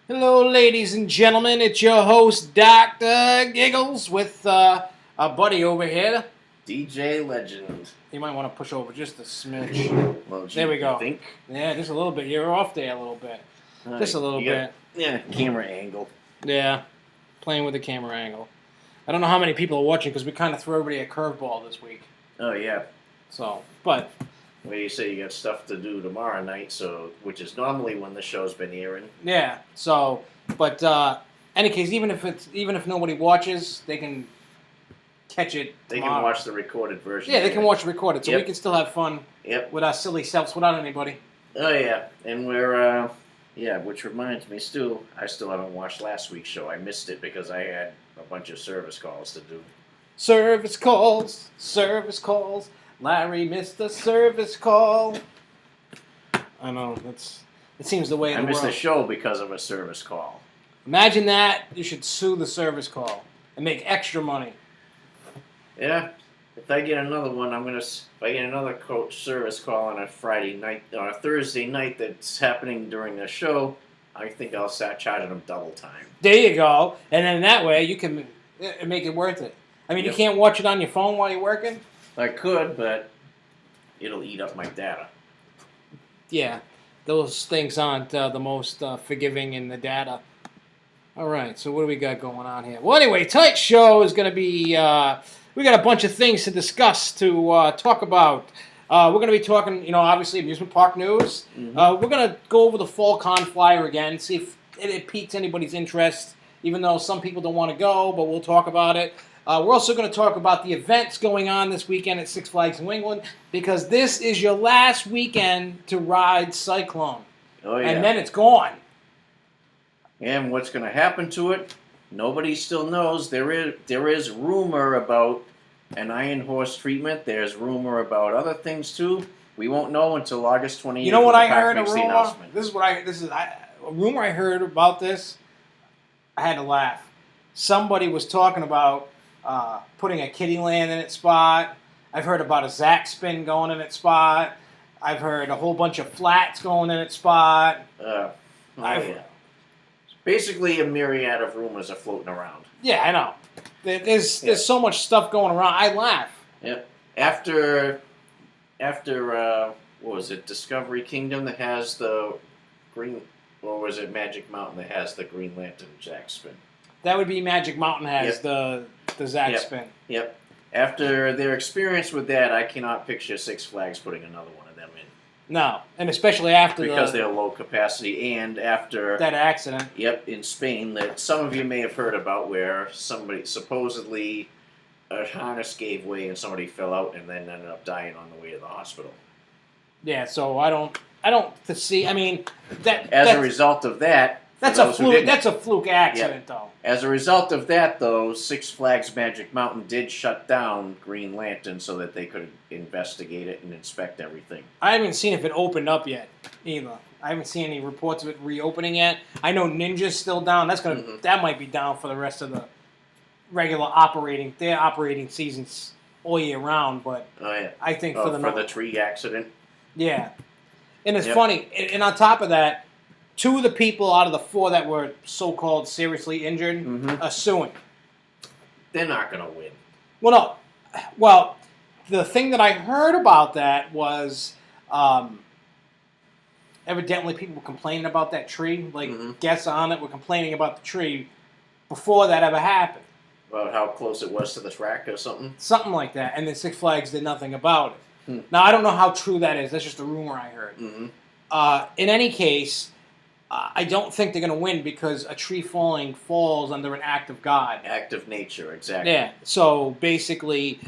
Hello, ladies and gentlemen. It's your host, Dr. Giggles, with our buddy over here. DJ Legend. You might want to push over just a smidge. Well, there we go. Think? Yeah, just a little bit. You're off there a little bit. Just a little bit. Yeah, camera angle. Yeah, playing with the camera angle. I don't know how many people are watching because we kind of threw everybody a curveball this week. Oh, yeah. So, but... Well, you say you got stuff to do tomorrow night, so which is normally when the show's been airing. Yeah. So, but any case, even if nobody watches, they can catch it. They tomorrow. can watch the recorded version. Yeah, they can watch the recorded, so Yep. we can still have fun. Yep. With our silly selves, without anybody. Oh yeah, and we're which reminds me, I still haven't watched last week's show. I missed it because I had a bunch of service calls to do. Service calls. Larry missed a service call. I know, it seems the way in I the missed world. the show because of a service call. Imagine that. You should sue the service call and make extra money. Yeah, if I get another one, if I get another service call on a Friday night, or a Thursday night that's happening during the show, I think I'll start charging them double time. There you go. And then that way you can make it worth it. I mean, Yep. You can't watch it on your phone while you're working? I could, but it'll eat up my data. Yeah, those things aren't the most forgiving in the data. All right, so what do we got going on here? Well, anyway, tonight's show is going to be... we got a bunch of things to discuss, to talk about. We're going to be talking, obviously, amusement park news. Mm-hmm. We're going to go over the Fall Con Flyer again, see if it piques anybody's interest, even though some people don't want to go, but we'll talk about it. We're also going to talk about the events going on this weekend at Six Flags New England, because this is your last weekend to ride Cyclone. Oh, yeah. And then it's gone. And what's going to happen to it, nobody still knows. There is rumor about an Iron Horse treatment. There's rumor about other things, too. We won't know until August 28th. You know what I heard? A rumor I heard about this. I had to laugh. Somebody was talking about putting a kiddie land in its spot. I've heard about a Zack spin going in its spot. I've heard a whole bunch of flats going in its spot. Yeah. Basically, a myriad of rumors are floating around. Yeah, I know. There's so much stuff going around. I laugh. Yep. After what was it, Discovery Kingdom that has the green, or was it Magic Mountain that has the Green Lantern Jack spin? That would be Magic Mountain has the Zack Yep. spin. Yep. After their experience with that, I cannot picture Six Flags putting another one of them in. No, and especially after because they're low capacity, and after that accident. Yep, in Spain, that some of you may have heard about, where somebody supposedly a harness gave way and somebody fell out and then ended up dying on the way to the hospital. Yeah, so I don't foresee. I mean, as a result of that, that's a fluke. That's a fluke accident, though. As a result of that, though, Six Flags Magic Mountain did shut down Green Lantern so that they could investigate it and inspect everything. I haven't seen if it opened up yet either. I haven't seen any reports of it reopening yet. I know Ninja's still down. That might be down for the rest of the regular operating. Their operating seasons all year round, but I think for the tree accident. Yeah, and it's funny. And on top of that, 2 of the people out of the 4 that were so-called seriously injured are suing. They're not going to win. Well, no. Well, the thing that I heard about that was evidently people were complaining about that tree. Like, guests on it were complaining about the tree before that ever happened. About how close it was to the track or something? Something like that. And then Six Flags did nothing about it. Now, I don't know how true that is. That's just a rumor I heard. In any case, I don't think they're going to win because a tree falling falls under an act of God. Act of nature, exactly. Yeah, so basically,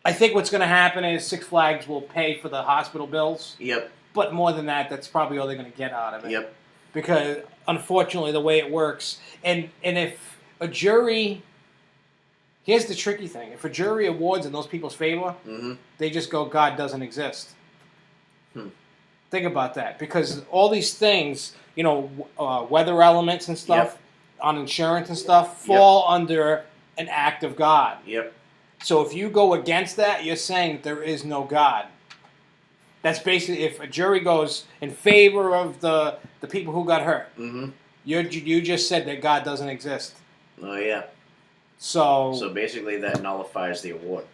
I think what's going to happen is Six Flags will pay for the hospital bills. Yep. But more than that, that's probably all they're going to get out of it. Yep. Because, unfortunately, the way it works, and if a jury... Here's the tricky thing. If a jury awards in those people's favor, they just go, God doesn't exist. Think about that. Because all these things, weather elements and stuff, on insurance and stuff, fall under an act of God. Yep. So if you go against that, you're saying that there is no God. That's basically, if a jury goes in favor of the people who got hurt, Mm-hmm. you just said that God doesn't exist. Oh, yeah. So basically that nullifies the award,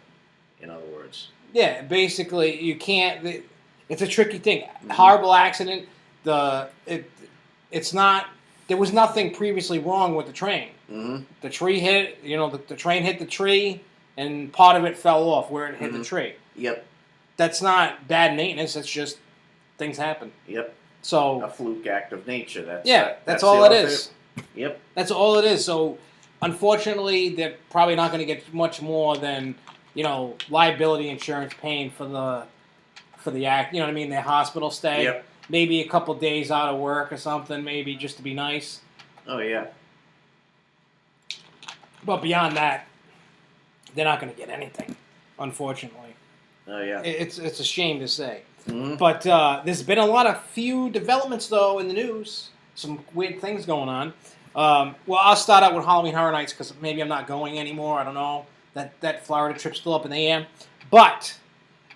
in other words. yeah, basically you can't. It's a tricky thing. Mm-hmm. Horrible accident. It's not. There was nothing previously wrong with the train. Mm-hmm. The tree hit. The train hit the tree, and part of it fell off where it hit the tree. Yep. That's not bad maintenance. It's just things happen. Yep. So a fluke act of nature. That's all it is. Yep. That's all it is. So unfortunately, they're probably not going to get much more than liability insurance paying for the act. You know what I mean? Their hospital stay. Yep. Maybe a couple days out of work or something. Maybe just to be nice. Oh yeah. But beyond that, they're not going to get anything. Unfortunately. Oh yeah. It's a shame to say. Mm-hmm. But there's been a few developments, though, in the news. Some weird things going on. Well, I'll start out with Halloween Horror Nights because maybe I'm not going anymore. I don't know. That Florida trip's still up in the air. But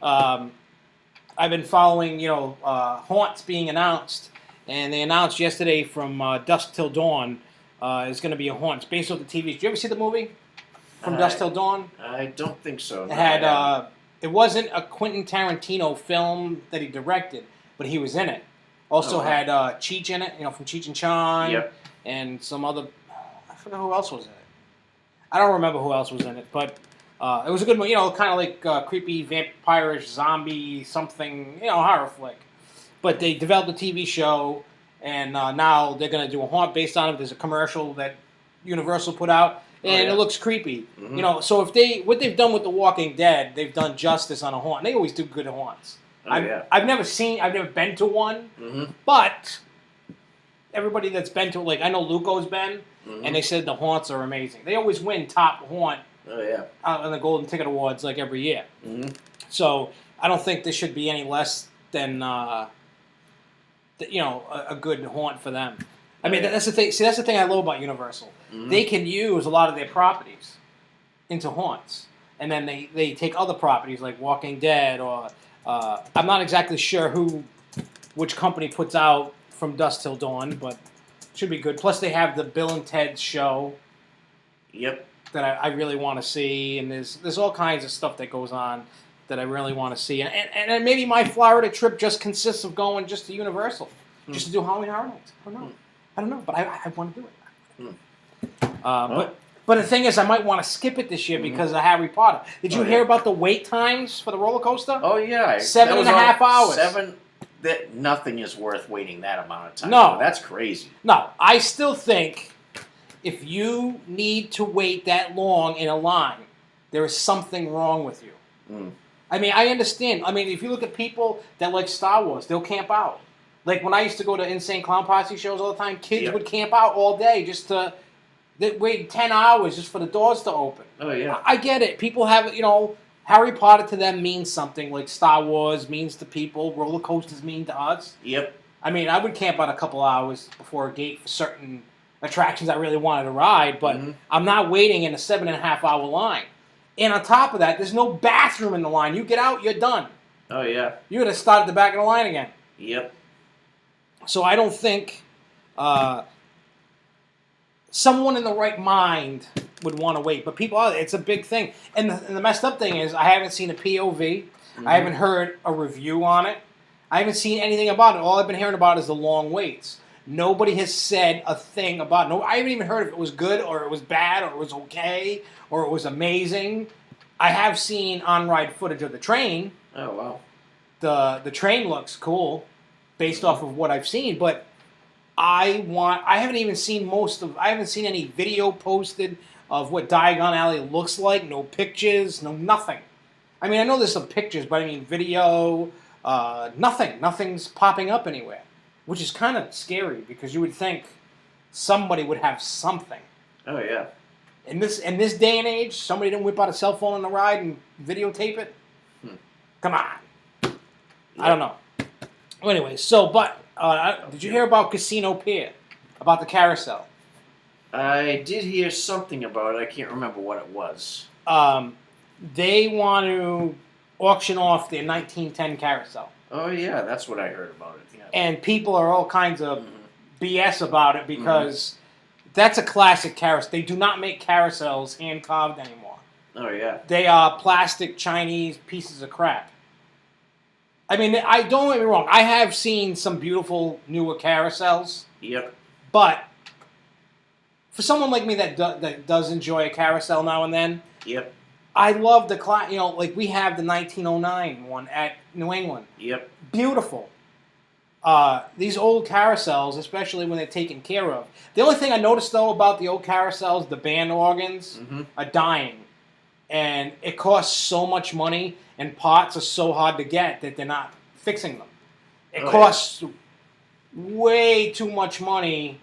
I've been following, haunts being announced. And they announced yesterday from Dusk Till Dawn is going to be a haunt. It's based on the TV. Did you ever see the movie? From Dusk Till Dawn? I don't think so. It had... it wasn't a Quentin Tarantino film that he directed, but he was in it. Also had Cheech in it, from Cheech and Chong. Yep. And some other... I forgot who else was in it. I don't remember who else was in it, but it was a good movie. Kind of like creepy vampire-ish zombie something, horror flick. But they developed a TV show, and now they're going to do a haunt based on it. There's a commercial that Universal put out. And it looks creepy, Mm-hmm. So what they've done with The Walking Dead, they've done justice on a haunt. They always do good haunts. I've never been to one, but everybody that's been to, I know Luco's been, and they said the haunts are amazing. They always win top haunt. Oh yeah. On the Golden Ticket Awards every year. Mm-hmm. So I don't think this should be any less than a good haunt for them. I mean, that's the thing. See, that's the thing I love about Universal. Mm-hmm. They can use a lot of their properties into haunts, and then they take other properties like Walking Dead, or I'm not exactly sure which company puts out From Dusk Till Dawn, but it should be good. Plus, they have the Bill and Ted show. Yep. That I really want to see, and there's all kinds of stuff that goes on that I really want to see, and maybe my Florida trip just consists of going just to Universal, just to do Halloween Horror Nights. I don't know, but I want to do it. But the thing is, I might want to skip it this year because of Harry Potter. Did you hear about the wait times for the roller coaster? Oh yeah, 7.5 hours. Nothing is worth waiting that amount of time. No, that's crazy. No, I still think if you need to wait that long in a line, there is something wrong with you. Mm. I mean, I understand. I mean, if you look at people that like Star Wars, they'll camp out. Like when I used to go to Insane Clown Posse shows all the time, kids would camp out all day just to wait 10 hours just for the doors to open. Oh, yeah. I get it. People have, Harry Potter to them means something like Star Wars means to people. Roller coasters mean to us. Yep. I mean, I would camp out a couple hours before a gate for certain attractions I really wanted to ride, but I'm not waiting in a 7.5 hour line. And on top of that, there's no bathroom in the line. You get out, you're done. Oh, yeah. You're going to start at the back of the line again. Yep. So I don't think someone in the right mind would want to wait. But people, it's a big thing. And the messed up thing is I haven't seen a POV. I haven't heard a review on it. I haven't seen anything about it. All I've been hearing about is the long waits. Nobody has said a thing about it. No, I haven't even heard if it was good or it was bad or it was okay or it was amazing. I have seen on-ride footage of the train. Oh, wow. The train looks cool based off of what I've seen, but I haven't even seen I haven't seen any video posted of what Diagon Alley looks like. No pictures, no nothing. I mean, I know there's some pictures, but I mean video, nothing. Nothing's popping up anywhere, which is kind of scary because you would think somebody would have something. Oh, yeah. In this day and age, somebody didn't whip out a cell phone on the ride and videotape it? Come on. Yep. I don't know. Well, anyway, did you hear about Casino Pier? About the carousel? I did hear something about it. I can't remember what it was. They want to auction off their 1910 carousel. Oh yeah, that's what I heard about it. Yeah. And people are all kinds of BS about it because that's a classic carousel. They do not make carousels hand carved anymore. Oh yeah. They are plastic Chinese pieces of crap. I mean, I don't get me wrong. I have seen some beautiful newer carousels. Yep. But for someone like me that does enjoy a carousel now and then, Yep. I love the like we have the 1909 one at New England. Yep. Beautiful. These old carousels, especially when they're taken care of. The only thing I noticed though about the old carousels, the band organs are dying, and it costs so much money, and parts are so hard to get that they're not fixing them. It costs way too much money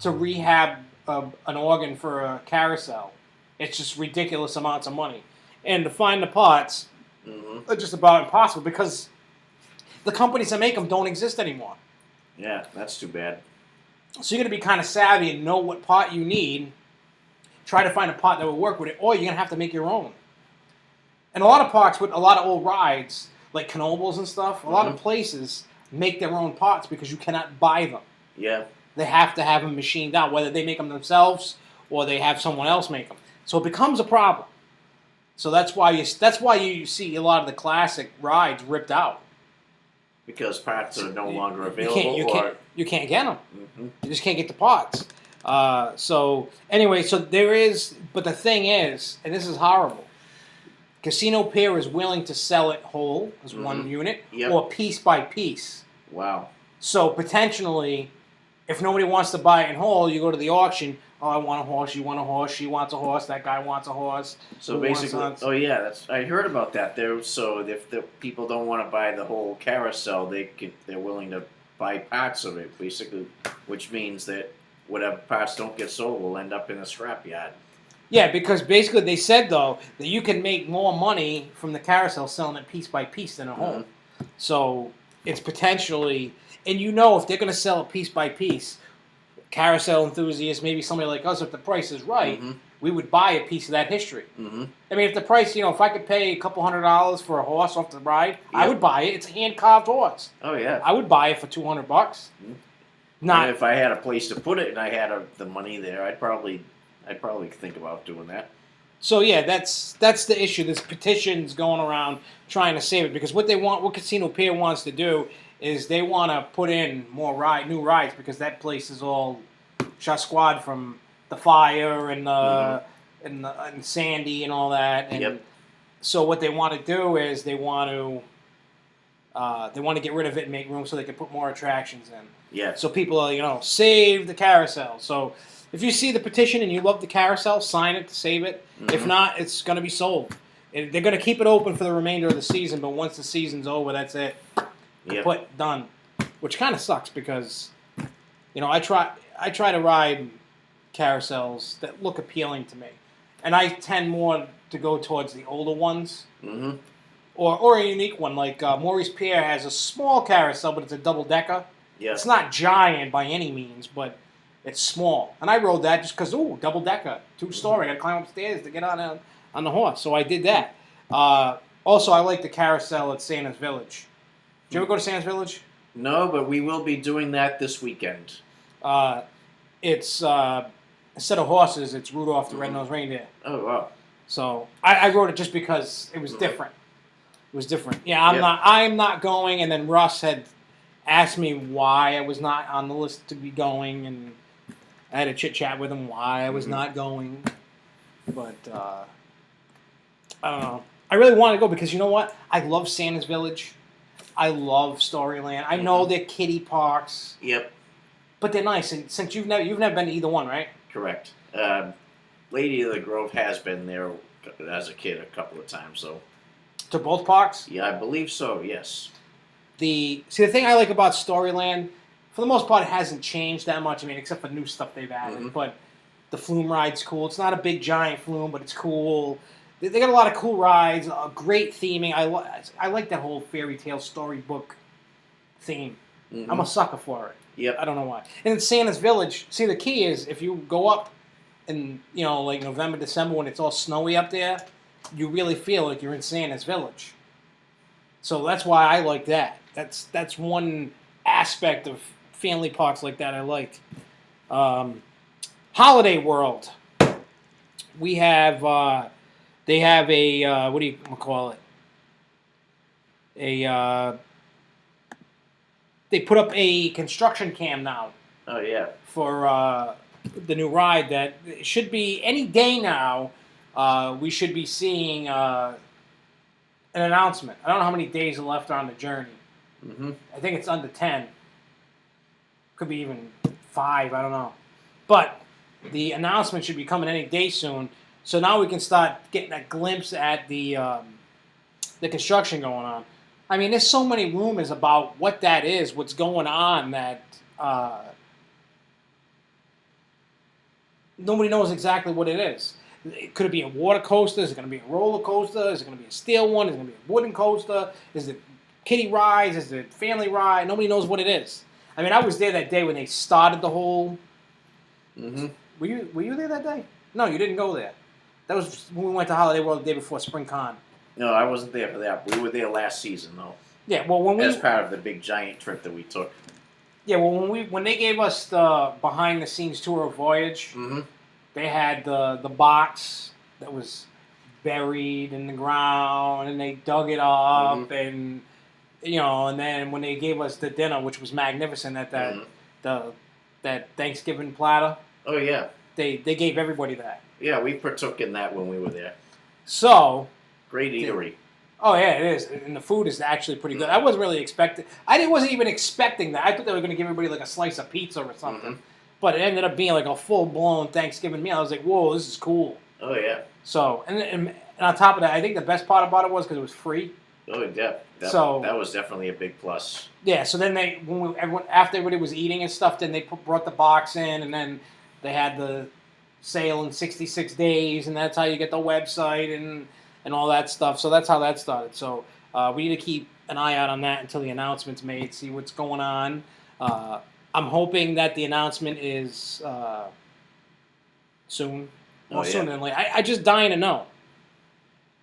to rehab an organ for a carousel. It's just ridiculous amounts of money, and to find the parts are just about impossible because the companies that make them don't exist anymore. Yeah, that's too bad. So you're going to be kind of savvy and know what part you need. Try to find a part that will work with it, or you're going to have to make your own. And a lot of parks with a lot of old rides, like Knoebels and stuff, a lot of places make their own parts because you cannot buy them. Yeah. They have to have them machined out, whether they make them themselves or they have someone else make them. So it becomes a problem. So that's why you see a lot of the classic rides ripped out. Because parts are no longer available. You can't get them. You just can't get the parts. So anyway, there is, but the thing is, and this is horrible, Casino Pier is willing to sell it whole as one unit or piece by piece. Wow. So potentially, if nobody wants to buy it in whole, you go to the auction. Oh, I want a horse. You want a horse. She wants a horse. That guy wants a horse. So basically, I heard about that. So if the people don't want to buy the whole carousel, they're willing to buy parts of it, basically, which means that whatever parts don't get sold will end up in a scrapyard. Yeah, because basically they said though that you can make more money from the carousel selling it piece by piece than a whole. So it's potentially, and if they're going to sell it piece by piece. Carousel enthusiasts, maybe somebody like us, if the price is right, we would buy a piece of that history. I mean, if the price, if I could pay a couple $100 for a horse off the ride, I would buy it. It's a hand-carved horse. Oh, yeah. I would buy it for $200. Not and if I had a place to put it and I had the money there, I'd probably think about doing that. So yeah, that's the issue. There's petitions going around trying to save it because what Casino Pier wants to do is they want to put in more new rides because that place is all shot squad from the fire and Sandy and all that. And so what they want to do is they want to get rid of it and make room so they can put more attractions in. Yeah. So people are, save the carousel. So if you see the petition and you love the carousel, sign it to save it. If not, it's going to be sold. They're going to keep it open for the remainder of the season, but once the season's over, that's it. Kaput, done. Which kind of sucks because, I try to ride carousels that look appealing to me, and I tend more to go towards the older ones, or a unique one like Maurice Pier has a small carousel, but it's a double decker. Yeah. It's not giant by any means, but it's small, and I rode that just because double decker, 2-story. I got to climb upstairs to get on the horse, so I did that. Also, I like the carousel at Santa's Village. Did you ever go to Santa's Village? No, but we will be doing that this weekend. It's instead of horses, it's Rudolph the Red-Nosed Reindeer. Oh, wow. So I wrote it just because it was different. It was different. Yeah, I'm not going, and then Russ had asked me why I was not on the list to be going, and I had a chit-chat with him why I was not going. But, I don't know. I really wanted to go because you know what? I love Santa's Village. I love Storyland. I know they're kiddie parks. Yep. But they're nice. And since you've never been to either one, right? Correct. Lady of the Grove has been there as a kid a couple of times, though. To both parks? Yeah, I believe so, yes. The thing I like about Storyland, for the most part, it hasn't changed that much. I mean, except for new stuff they've added. But the flume ride's cool. It's not a big, giant flume, but it's cool. They got a lot of cool rides, great theming. I like that whole fairy tale storybook theme. I'm a sucker for it. Yep. I don't know why. And in Santa's Village, see, the key is if you go up in, like November, December when it's all snowy up there, you really feel like you're in Santa's village. So that's why I like that. That's one aspect of family parks like that I like. Holiday World. We have they have a what do you call it? They put up a construction cam now. Oh yeah. For the new ride that should be any day now. We should be seeing an announcement. I don't know how many days are left on the journey. Mm-hmm. I think it's under 10. Could be even 5. I don't know. But the announcement should be coming any day soon. So now we can start getting a glimpse at the construction going on. I mean, there's so many rumors about what that is, what's going on, that nobody knows exactly what it is. Could it be a water coaster? Is it going to be a roller coaster? Is it going to be a steel one? Is it going to be a wooden coaster? Is it kiddie rides? Is it family ride? Nobody knows what it is. I mean, I was there that day when they started the whole. Mm-hmm. Were you there that day? No, you didn't go there. That was when we went to Holiday World the day before Spring Con. No, I wasn't there for that. We were there last season, though. Yeah, well, as part of the big giant trip that we took. Yeah, well, when they gave us the behind the scenes tour of Voyage, mm-hmm. they had the box that was buried in the ground, and they dug it up, mm-hmm. and and then when they gave us the dinner, which was magnificent at that mm-hmm. that Thanksgiving platter. Oh yeah. They gave everybody that. Yeah, we partook in that when we were there. So. Great eatery. Oh yeah, it is, and the food is actually pretty good. I wasn't really expecting. Wasn't even expecting that. I thought they were going to give everybody like a slice of pizza or something, mm-hmm. but it ended up being like a full blown Thanksgiving meal. I was like, whoa, this is cool. Oh yeah. So and on top of that, I think the best part about it was because it was free. Oh yeah. That was definitely a big plus. Yeah. So then after everybody was eating and stuff, then they brought the box in, and then they had the sale in 66 days, and that's how you get the website and all that stuff. So that's how that started. So we need to keep an eye out on that until the announcement's made, see what's going on. I'm hoping that the announcement is soon. More sooner than later. I just dying to know.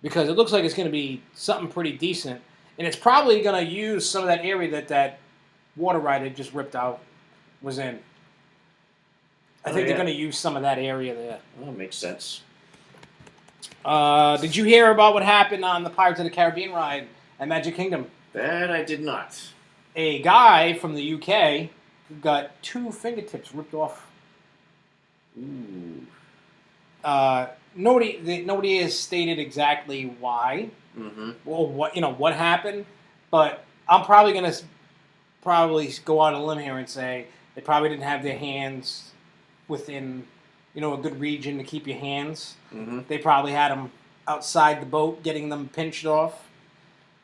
Because it looks like it's going to be something pretty decent. And it's probably going to use some of that area that water ride they just ripped out was in. I think they're going to use some of that area there. Oh, makes sense. Did you hear about what happened on the Pirates of the Caribbean ride at Magic Kingdom? That I did not. A guy from the UK got 2 fingertips ripped off. Ooh. Nobody has stated exactly why. Mm-hmm. Or what happened, but I'm probably gonna go out on a limb here and say they probably didn't have their hands within a good region to keep your hands. Mm-hmm. They probably had them outside the boat, getting them pinched off.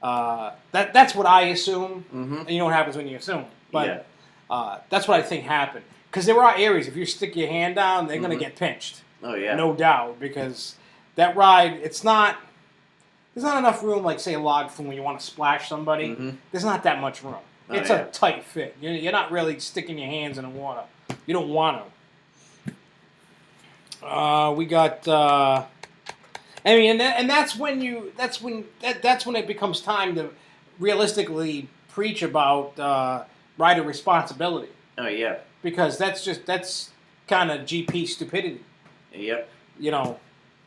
That's what I assume. Mm-hmm. And you know what happens when you assume, but that's what I think happened. Because there are areas, if you stick your hand down, they're gonna get pinched. Oh yeah, no doubt. Because that ride, there's not enough room, like say a log flume when you want to splash somebody. Mm-hmm. There's not that much room. It's a tight fit. You're not really sticking your hands in the water. You don't want to. We got. And that's when it becomes time to realistically preach about rider responsibility. Oh yeah. Because that's kind of GP stupidity. Yep.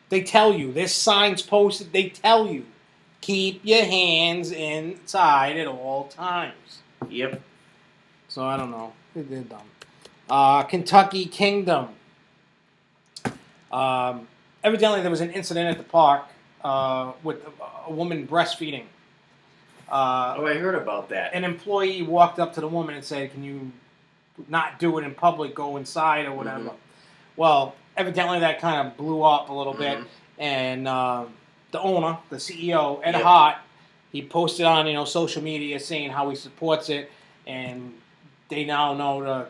They tell you, there's signs posted, they tell you, keep your hands inside at all times. Yep. So I don't know. They're dumb. Kentucky Kingdom. Evidently there was an incident at the park with a woman breastfeeding. I heard about that. An employee walked up to the woman and said, can you not do it in public, go inside or whatever. Mm-hmm. Well, evidently that kind of blew up a little bit, and the owner, the CEO, Ed Hart, he posted on social media saying how he supports it, and they now know to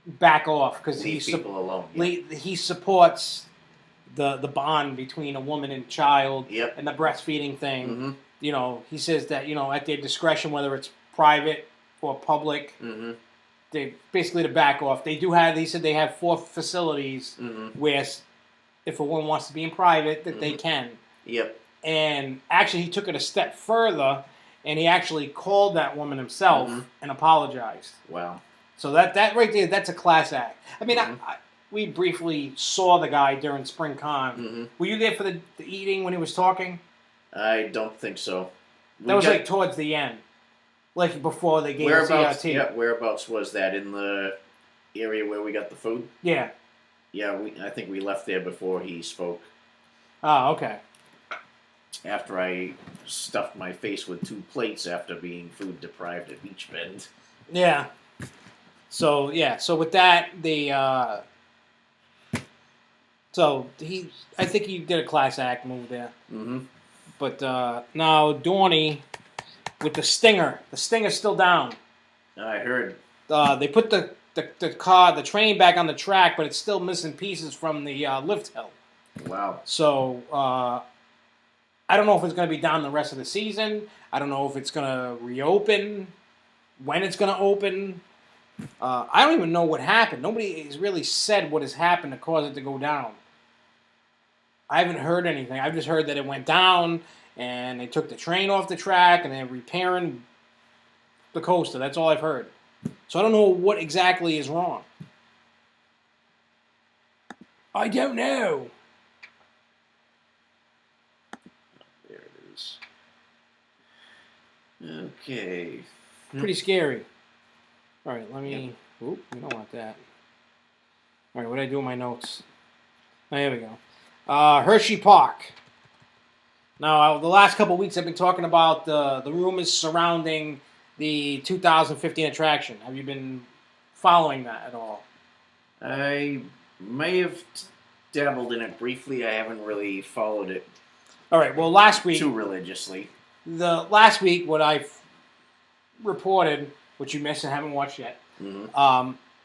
back off because he supports the bond between a woman and child and the breastfeeding thing. Mm-hmm. He says that at their discretion, whether it's private or public. Mm-hmm. They basically to back off. They said they have 4 facilities where if a woman wants to be in private, that they can. Yep. And actually, he took it a step further, and he actually called that woman himself and apologized. Wow. So that right there, that's a class act. I mean, Mhm. we briefly saw the guy during Spring Con. Were you there for the eating when he was talking? I don't think so. That was like towards the end, like before they gave us whereabouts. ERT. Yeah, whereabouts was that? In the area where we got the food? Yeah. Yeah, I think we left there before he spoke. Oh, okay. After I stuffed my face with 2 plates after being food deprived at Beach Bend. Yeah. So with that, I think he did a class act move there. But now Dorney with the Stinger. The Stinger's still down. I heard. They put the train back on the track, but it's still missing pieces from the lift hill. Wow. So I don't know if it's going to be down the rest of the season. I don't know if it's going to reopen, when it's going to open. I don't even know what happened. Nobody has really said what has happened to cause it to go down. I haven't heard anything. I've just heard that it went down, and they took the train off the track, and they're repairing the coaster. That's all I've heard. So I don't know what exactly is wrong. I don't know. There it is. Okay. Pretty scary. All right, let me... Yep. Oop, we don't want that. All right, what did I do with my notes? Oh, here we go. Hershey Park. Now, the last couple of weeks I've been talking about the rumors surrounding the 2015 attraction. Have you been following that at all? I may have dabbled in it briefly. I haven't really followed it. All right, well, last week... Too religiously. Last week, what I reported, which you missed and haven't watched yet,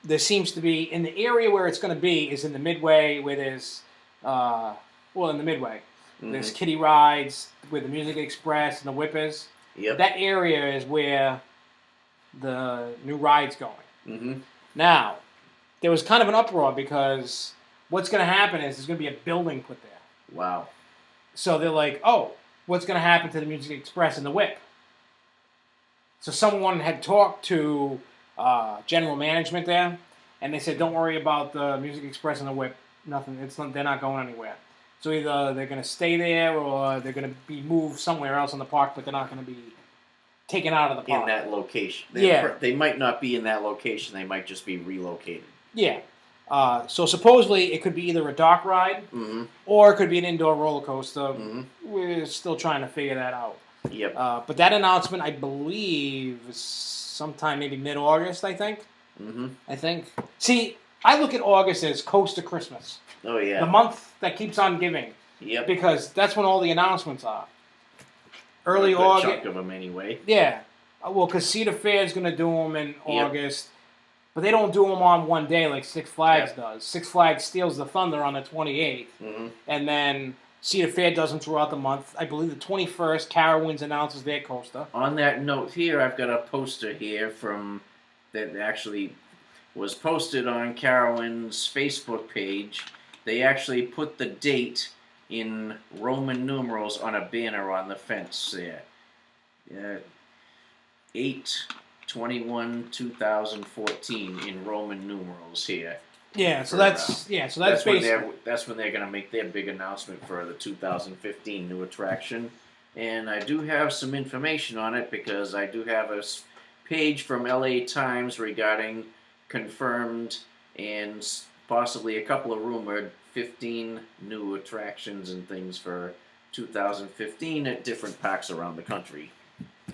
there seems to be, in the area where it's going to be, is in the Midway, where there's, in the Midway. There's kiddie rides, where the Music Express and the Whip is. Yep. That area is where the new ride's going. Now, there was kind of an uproar because what's going to happen is there's going to be a building put there. Wow. So they're like, oh, what's going to happen to the Music Express and the Whip? So someone had talked to general management there, and they said, don't worry about the Music Express and the Whip. Nothing. They're not going anywhere. So either they're going to stay there or they're going to be moved somewhere else in the park, but they're not going to be taken out of the park. In that location. Yeah. They might not be in that location. They might just be relocated. Yeah. So supposedly it could be either a dock ride or it could be an indoor roller coaster. We're still trying to figure that out. Yep. But that announcement, I believe, is sometime maybe mid-August, I think. I think. See, I look at August as Coaster Christmas. Oh, yeah. The month that keeps on giving. Yep. Because that's when all the announcements are. Early a good August. chunk of them anyway. Yeah. Well, because Cedar Fair is going to do them in August. But they don't do them on one day like Six Flags does. Six Flags steals the thunder on the 28th. And then Cedar Fair does them throughout the month. I believe the 21st, Carowinds announces their coaster. On that note here, I've got a poster here from that actually was posted on Carowinds' Facebook page. They actually put the date in Roman numerals on a banner on the fence there. 8/21/2014 in Roman numerals here. Yeah, so that's basically that's when they're going to make their big announcement for the 2015 new attraction. And I do have some information on it because I do have a page from LA Times regarding confirmed and possibly a couple of rumored 15 new attractions and things for 2015 at different parks around the country.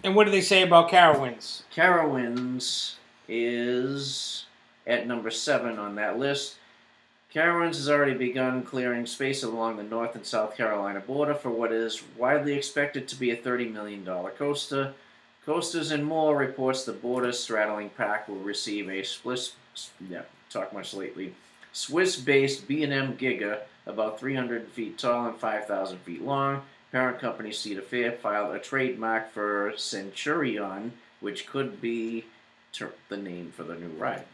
And what do they say about Carowinds? Carowinds is at number 7 on that list. Carowinds has already begun clearing space along the North and South Carolina border for what is widely expected to be a $30 million coaster. Coasters and More reports the border-straddling park will receive a Swiss-based B&M Giga, about 300 feet tall and 5,000 feet long. Parent company Cedar Fair filed a trademark for Centurion, which could be the name for the new ride.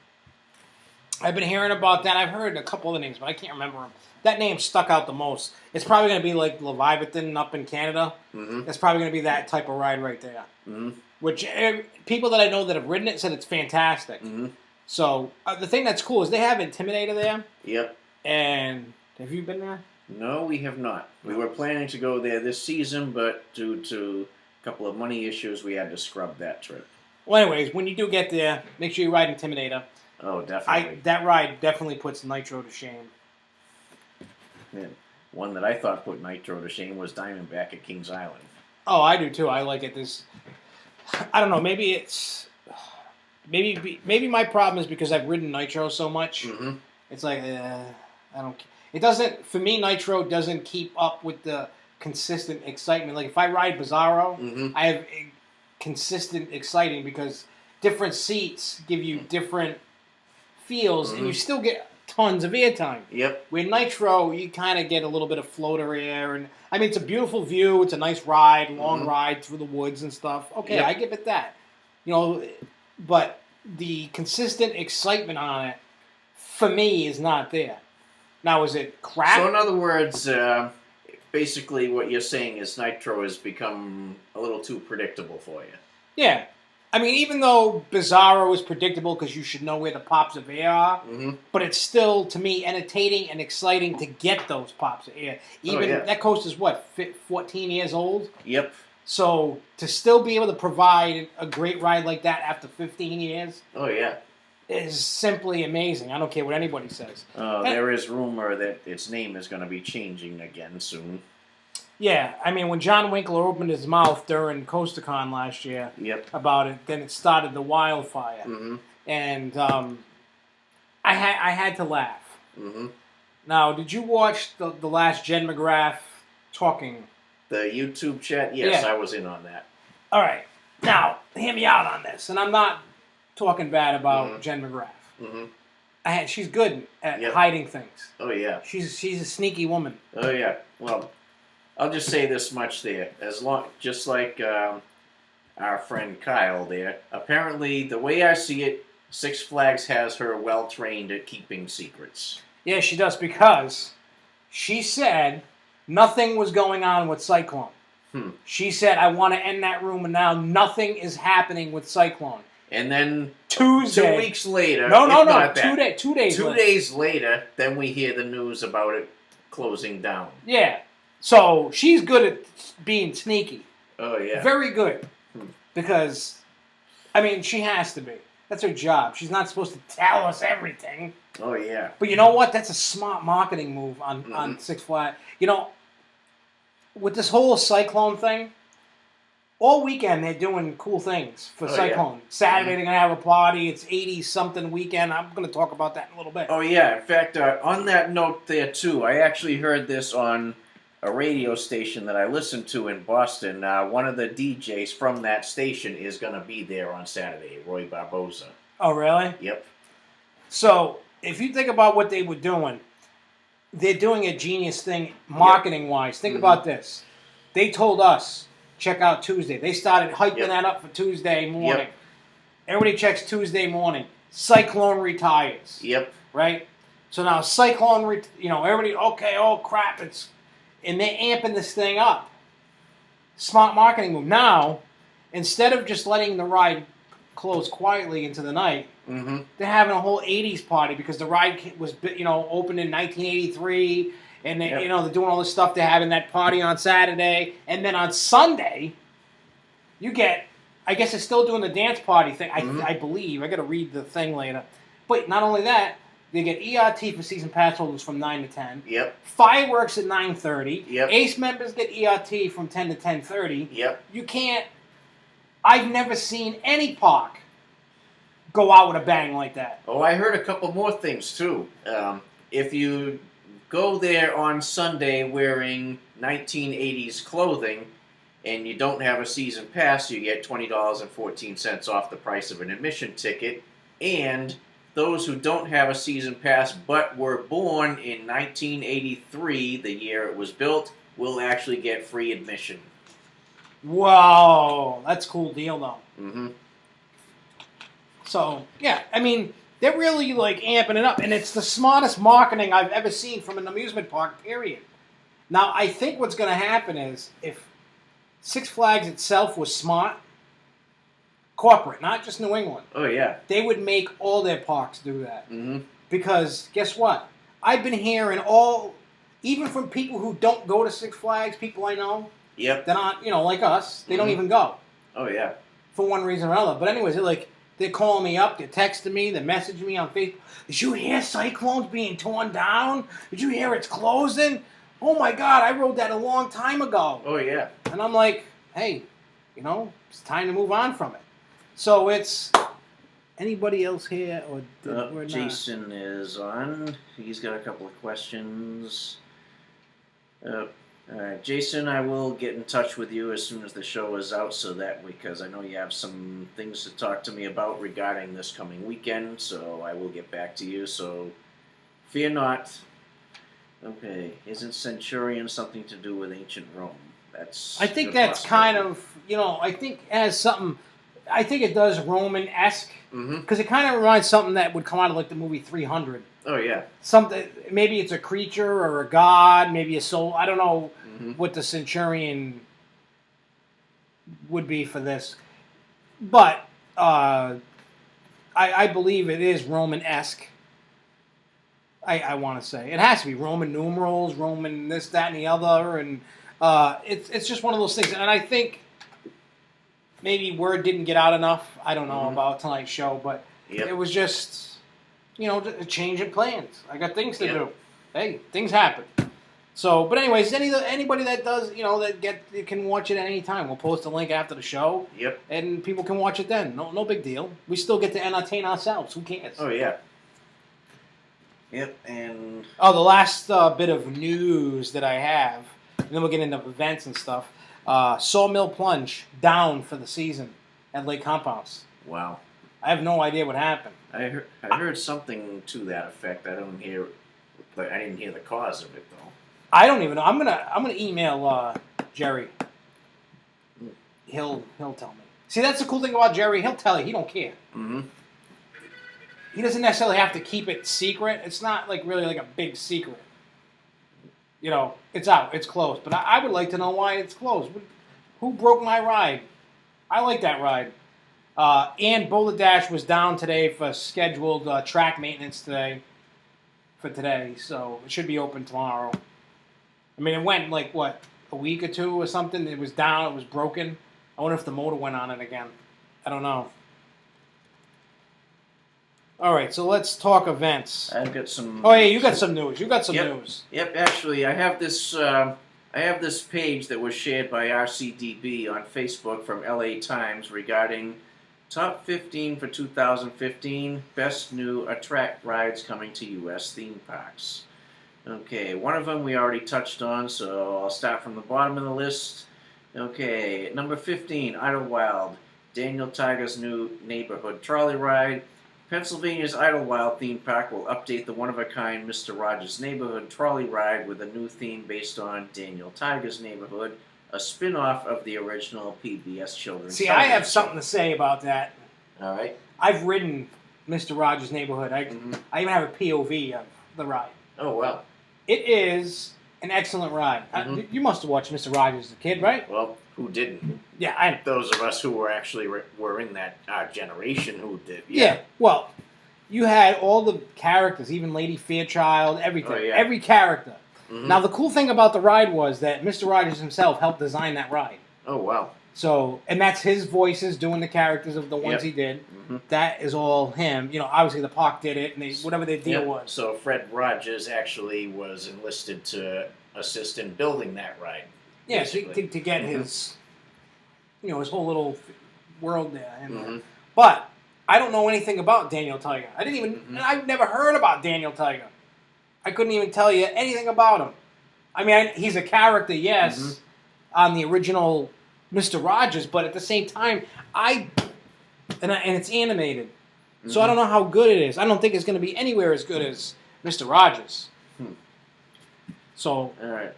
I've been hearing about that. I've heard a couple of names, but I can't remember them. That name stuck out the most. It's probably going to be like Leviathan up in Canada. Mm-hmm. It's probably going to be that type of ride right there. Mm-hmm. Which people that I know that have ridden it said it's fantastic. Mm-hmm. So the thing that's cool is they have Intimidator there. Yep. And have you been there? No, we have not. We were planning to go there this season, but due to a couple of money issues, we had to scrub that trip. Well, anyways, when you do get there, make sure you ride Intimidator. Oh, definitely. That ride definitely puts Nitro to shame. Yeah. One that I thought put Nitro to shame was Diamondback at Kings Island. Oh, I do too. I like it. I don't know. Maybe it's maybe my problem is because I've ridden Nitro so much. Mm-hmm. It's like I don't. It doesn't for me. Nitro doesn't keep up with the consistent excitement. Like if I ride Bizarro, Mm-hmm. I have consistent exciting because different seats give you different feels, and you still get tons of airtime. Yep. With Nitro, you kind of get a little bit of floater air, and I mean it's a beautiful view. It's a nice ride, long ride through the woods and stuff. Okay, Yep. I give it that. You know, but the consistent excitement on it for me is not there. Now, is it crap? So in other words, basically what you're saying is Nitro has become a little too predictable for you. Yeah. I mean, even though Bizarro is predictable because you should know where the pops of air are, but it's still, to me, entertaining and exciting to get those pops of air. Even that coaster's, what, 14 years old? Yep. So to still be able to provide a great ride like that after 15 years Oh, yeah. is simply amazing. I don't care what anybody says. There is rumor that its name is going to be changing again soon. Yeah, I mean, when John Winkler opened his mouth during CoasterCon last year about it, then it started the wildfire. Mm-hmm. And I had to laugh. Mm-hmm. Now, did you watch the last Jen McGrath talking? The YouTube chat? Yes, Yeah. I was in on that. All right. Now, hear me out on this. And I'm not talking bad about Jen McGrath. Mm-hmm. She's good at hiding things. Oh, yeah. She's a sneaky woman. Oh, yeah. Well, I'll just say this much there. Just like our friend Kyle there, apparently, the way I see it, Six Flags has her well-trained at keeping secrets. Yeah, she does, because she said nothing was going on with Cyclone. She said, I want to end that rumor now. Nothing is happening with Cyclone. And then Tuesday. 2 weeks later... No. 2 days 2 later. days later, then we hear the news about it closing down. Yeah. So she's good at being sneaky. Oh, yeah. Very good. Because, I mean, she has to be. That's her job. She's not supposed to tell us everything. Oh, yeah. But you know what? That's a smart marketing move on Six Flags. You know, with this whole Cyclone thing, all weekend they're doing cool things for Cyclone. Yeah. Saturday they're going to have a party. It's 80-something weekend. I'm going to talk about that in a little bit. Oh, yeah. In fact, on that note there, too, I actually heard this on a radio station that I listened to in Boston. One of the DJs from that station is going to be there on Saturday, Roy Barboza. Oh, really? Yep. So, if you think about what they were doing, they're doing a genius thing marketing-wise. Think about this. They told us, check out Tuesday. They started hyping that up for Tuesday morning. Everybody checks Tuesday morning. Cyclone retires. Yep. Right? So now Cyclone, everybody, okay, oh crap, and they're amping this thing up. Smart marketing move. Now, instead of just letting the ride close quietly into the night, they're having a whole 80s party because the ride was, opened in 1983, and they, they're doing all this stuff. They're having that party on Saturday, and then on Sunday, you get, I guess they're still doing the dance party thing, I believe. I got to read the thing later. But not only that, they get ERT for season pass holders from 9 to 10. Yep. Fireworks at 9:30. Yep. Ace members get ERT from 10 to 10:30. Yep. You can't... I've never seen any park go out with a bang like that. Oh, I heard a couple more things, too. If you go there on Sunday wearing 1980s clothing and you don't have a season pass, you get $20.14 off the price of an admission ticket. And those who don't have a season pass but were born in 1983, the year it was built, will actually get free admission. Whoa, that's a cool deal, though. Mm-hmm. So, yeah, I mean, They're really like amping it up, and it's the smartest marketing I've ever seen from an amusement park. Period. Now, I think what's going to happen is if Six Flags itself was smart, corporate, not just New England. Oh yeah. They would make all their parks do that. Mm-hmm. Because guess what? I've been hearing even from people who don't go to Six Flags, people I know, Yep. they're not, like us, they don't even go. Oh yeah. For one reason or another. But anyways, they're calling me up, they're texting me, they're messaging me on Facebook. Did you hear Cyclone's being torn down? Did you hear it's closing? Oh my God, I wrote that a long time ago. Oh yeah. And I'm like, hey, it's time to move on from it. So it's anybody else here or we're not? Jason is on. He's got a couple of questions. All right, Jason, I will get in touch with you as soon as the show is out, because I know you have some things to talk to me about regarding this coming weekend. So I will get back to you. So fear not. Okay, isn't Centurion something to do with ancient Rome? I think that's kind of, I think it has something. I think it does Roman-esque because it kind of reminds something that would come out of like the movie 300. Oh yeah. Something, maybe it's a creature or a god, maybe a soul. I don't know what the Centurion would be for this, but I believe it is Roman-esque. I want to say it has to be Roman numerals, Roman this, that, and the other, and it's just one of those things. And I think maybe word didn't get out enough. I don't know about tonight's show, but it was just a change in plans. I got things to do. Hey, things happen. So, but anyways, anybody that does that can watch it at any time. We'll post a link after the show. Yep. And people can watch it then. No big deal. We still get to entertain ourselves. Who cares? Oh yeah. Yep, and the last bit of news that I have, and then we'll get into events and stuff. Sawmill Plunge down for the season at Lake Compounce. Wow. I have no idea what happened. I heard something to that effect. I didn't hear the cause of it though. I don't even know. I'm gonna email Jerry. He'll tell me. See, that's the cool thing about Jerry. He'll tell you. He don't care. Mm-hmm. He doesn't necessarily have to keep it secret. It's not really like a big secret. It's out. It's closed. But I would like to know why it's closed. Who broke my ride? I like that ride. And Boulder Dash was down today for scheduled track maintenance today. So it should be open tomorrow. I mean, it went a week or two or something. It was down. It was broken. I wonder if the motor went on it again. I don't know. All right, so let's talk events. I've got some. Oh yeah, you got some news. News. Yep. Actually, I have this. I have this page that was shared by RCDB on Facebook from LA Times regarding top 15 for 2015 best new attract rides coming to U.S. theme parks. Okay, one of them we already touched on, so I'll start from the bottom of the list. Okay, number 15, Idlewild, Daniel Tiger's new neighborhood trolley ride. Pennsylvania's Idlewild theme park will update the one-of-a-kind Mr. Rogers' Neighborhood trolley ride with a new theme based on Daniel Tiger's Neighborhood, a spin-off of the original PBS children's See, I have something to say about that. All right. I've ridden Mr. Rogers' Neighborhood. I even have a POV of the ride. Oh, wow. It is an excellent ride. You must have watched Mr. Rogers as a kid, right? Well, who didn't? Yeah, I know. Those of us who were actually were in that generation who did. Yeah, well, you had all the characters, even Lady Fairchild, everything. Oh, yeah. Every character. Now, the cool thing about the ride was that Mr. Rogers himself helped design that ride. Oh, wow. So, and that's his voices doing the characters of the ones he did. That is all him. Obviously the park did it, and whatever their deal was. So Fred Rogers actually was enlisted to assist in building that ride. Yeah, to get his, his whole little world there. But I don't know anything about Daniel Tiger. I didn't even. I've never heard about Daniel Tiger. I couldn't even tell you anything about him. I mean, he's a character, yes, on the original Mr. Rogers, but at the same time, and it's animated, so I don't know how good it is. I don't think it's going to be anywhere as good as Mr. Rogers. So, all right.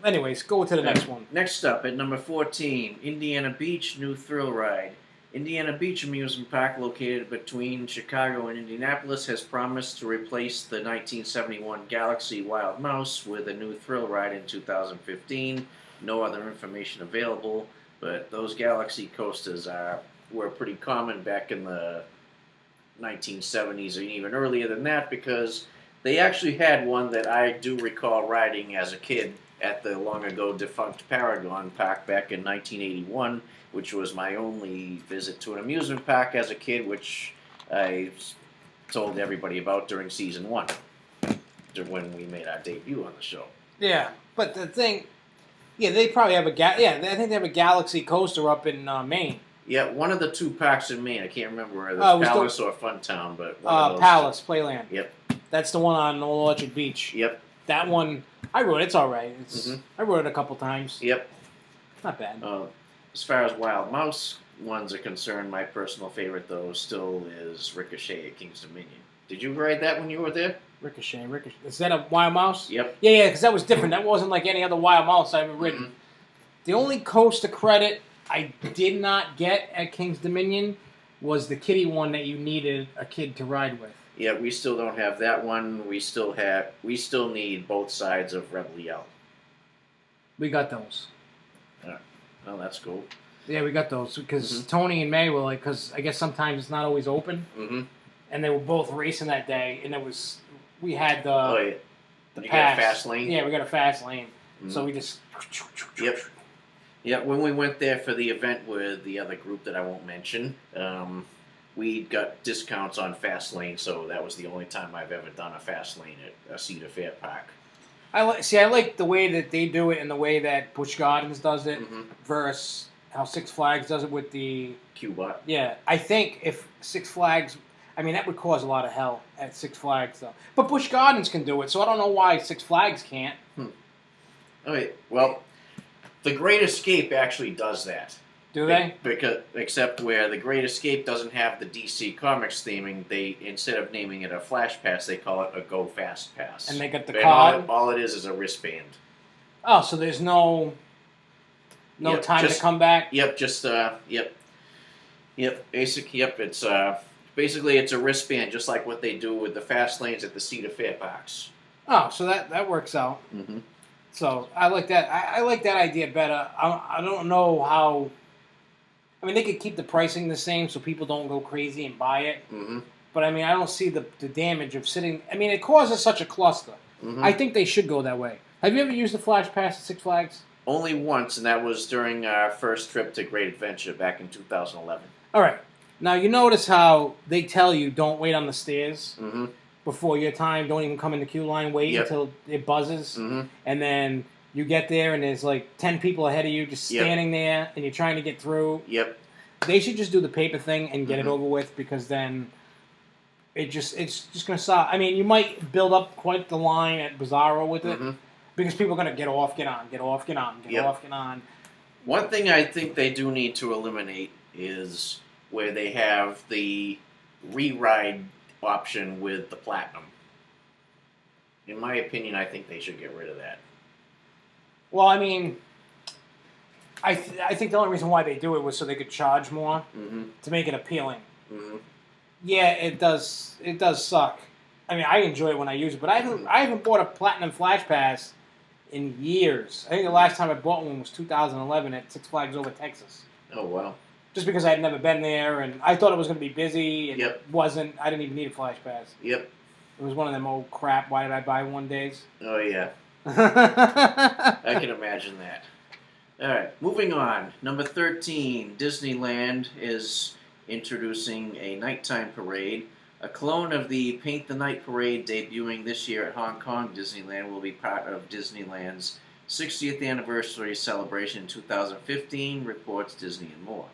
Anyways, go to the next one. Next up, at number 14, Indiana Beach new thrill ride. Indiana Beach Amusement Park, located between Chicago and Indianapolis, has promised to replace the 1971 Galaxy Wild Mouse with a new thrill ride in 2015. No other information available, but those Galaxy coasters were pretty common back in the 1970s and even earlier than that, because they actually had one that I do recall riding as a kid at the long ago defunct Paragon Park back in 1981, which was my only visit to an amusement park as a kid, which I told everybody about during season 1, when we made our debut on the show. Yeah, but the thing, they probably have I think they have a Galaxy coaster up in Maine. Yeah, one of the 2 parks in Maine. I can't remember whether it's Palace or Funtown, but one of those. Palace Playland. Yep. That's the one on Old Orchard Beach. Yep. That one, I rode. It's all right. I rode it a couple times. Yep. Not bad. As far as Wild Mouse ones are concerned, my personal favorite, though, still is Ricochet at King's Dominion. Did you ride that when you were there? Ricochet. Is that a Wild Mouse? Yep. Yeah, because that was different. That wasn't like any other Wild Mouse I've ever ridden. The only coaster credit I did not get at King's Dominion was the kiddie one that you needed a kid to ride with. Yeah, we still don't have that one. We still need both sides of Rebel Yell. We got those. Oh, that's cool. Yeah, we got those because Tony and May were like, because I guess sometimes it's not always open, and they were both racing that day, and we had the you pass. got a fast lane. Yeah, we got a fast lane, so we just. Yep. Yeah, when we went there for the event with the other group that I won't mention, we got discounts on fast lane, so that was the only time I've ever done a fast lane at a Cedar Fair park. I like the way that they do it and the way that Busch Gardens does it versus how Six Flags does it with the Q-Bot. Yeah, I think if Six Flags, I mean that would cause a lot of hell at Six Flags though. But Busch Gardens can do it, so I don't know why Six Flags can't. Okay, well, the Great Escape actually does that. Do they? Except where the Great Escape doesn't have the DC Comics theming, they, instead of naming it a Flash Pass, they call it a Go Fast Pass. And they got the card? All it is a wristband. Oh, so there's no time to come back? Yep, just, Yep, it's, basically it's a wristband, just like what they do with the fast lanes at the Cedar Fair parks. Oh, so that works out. So I like that. I like that idea better. I don't know how. I mean, they could keep the pricing the same so people don't go crazy and buy it. But I mean, I don't see the damage of sitting. I mean, it causes such a cluster. I think they should go that way. Have you ever used the Flash Pass at Six Flags? Only once, and that was during our first trip to Great Adventure back in 2011. All right. Now you notice how they tell you don't wait on the stairs before your time. Don't even come in the queue line. Wait until it buzzes, and then you get there and there's like 10 people ahead of you just standing there, and you're trying to get through. They should just do the paper thing and get it over with, because then it's just going to stop. I mean, you might build up quite the line at Bizarro with it, because people are going to get off, get on, get off, get on, get off, get on. One thing I think they do need to eliminate is where they have the re-ride option with the Platinum. In my opinion, I think they should get rid of that. Well, I mean, I think the only reason why they do it was so they could charge more to make it appealing. Yeah, it does suck. I mean, I enjoy it when I use it, but I haven't bought a Platinum Flash Pass in years. I think the last time I bought one was 2011 at Six Flags Over Texas. Oh, wow. Just because I had never been there, and I thought it was going to be busy, and Yep. it wasn't. I didn't even need a Flash Pass. Yep. It was one of them old crap, why did I buy one days? Oh, yeah. I can imagine that. All right, moving on. Number 13, Disneyland is introducing a nighttime parade. A clone of the Paint the Night parade debuting this year at Hong Kong Disneyland will be part of Disneyland's 60th anniversary celebration in 2015, reports Disney and More.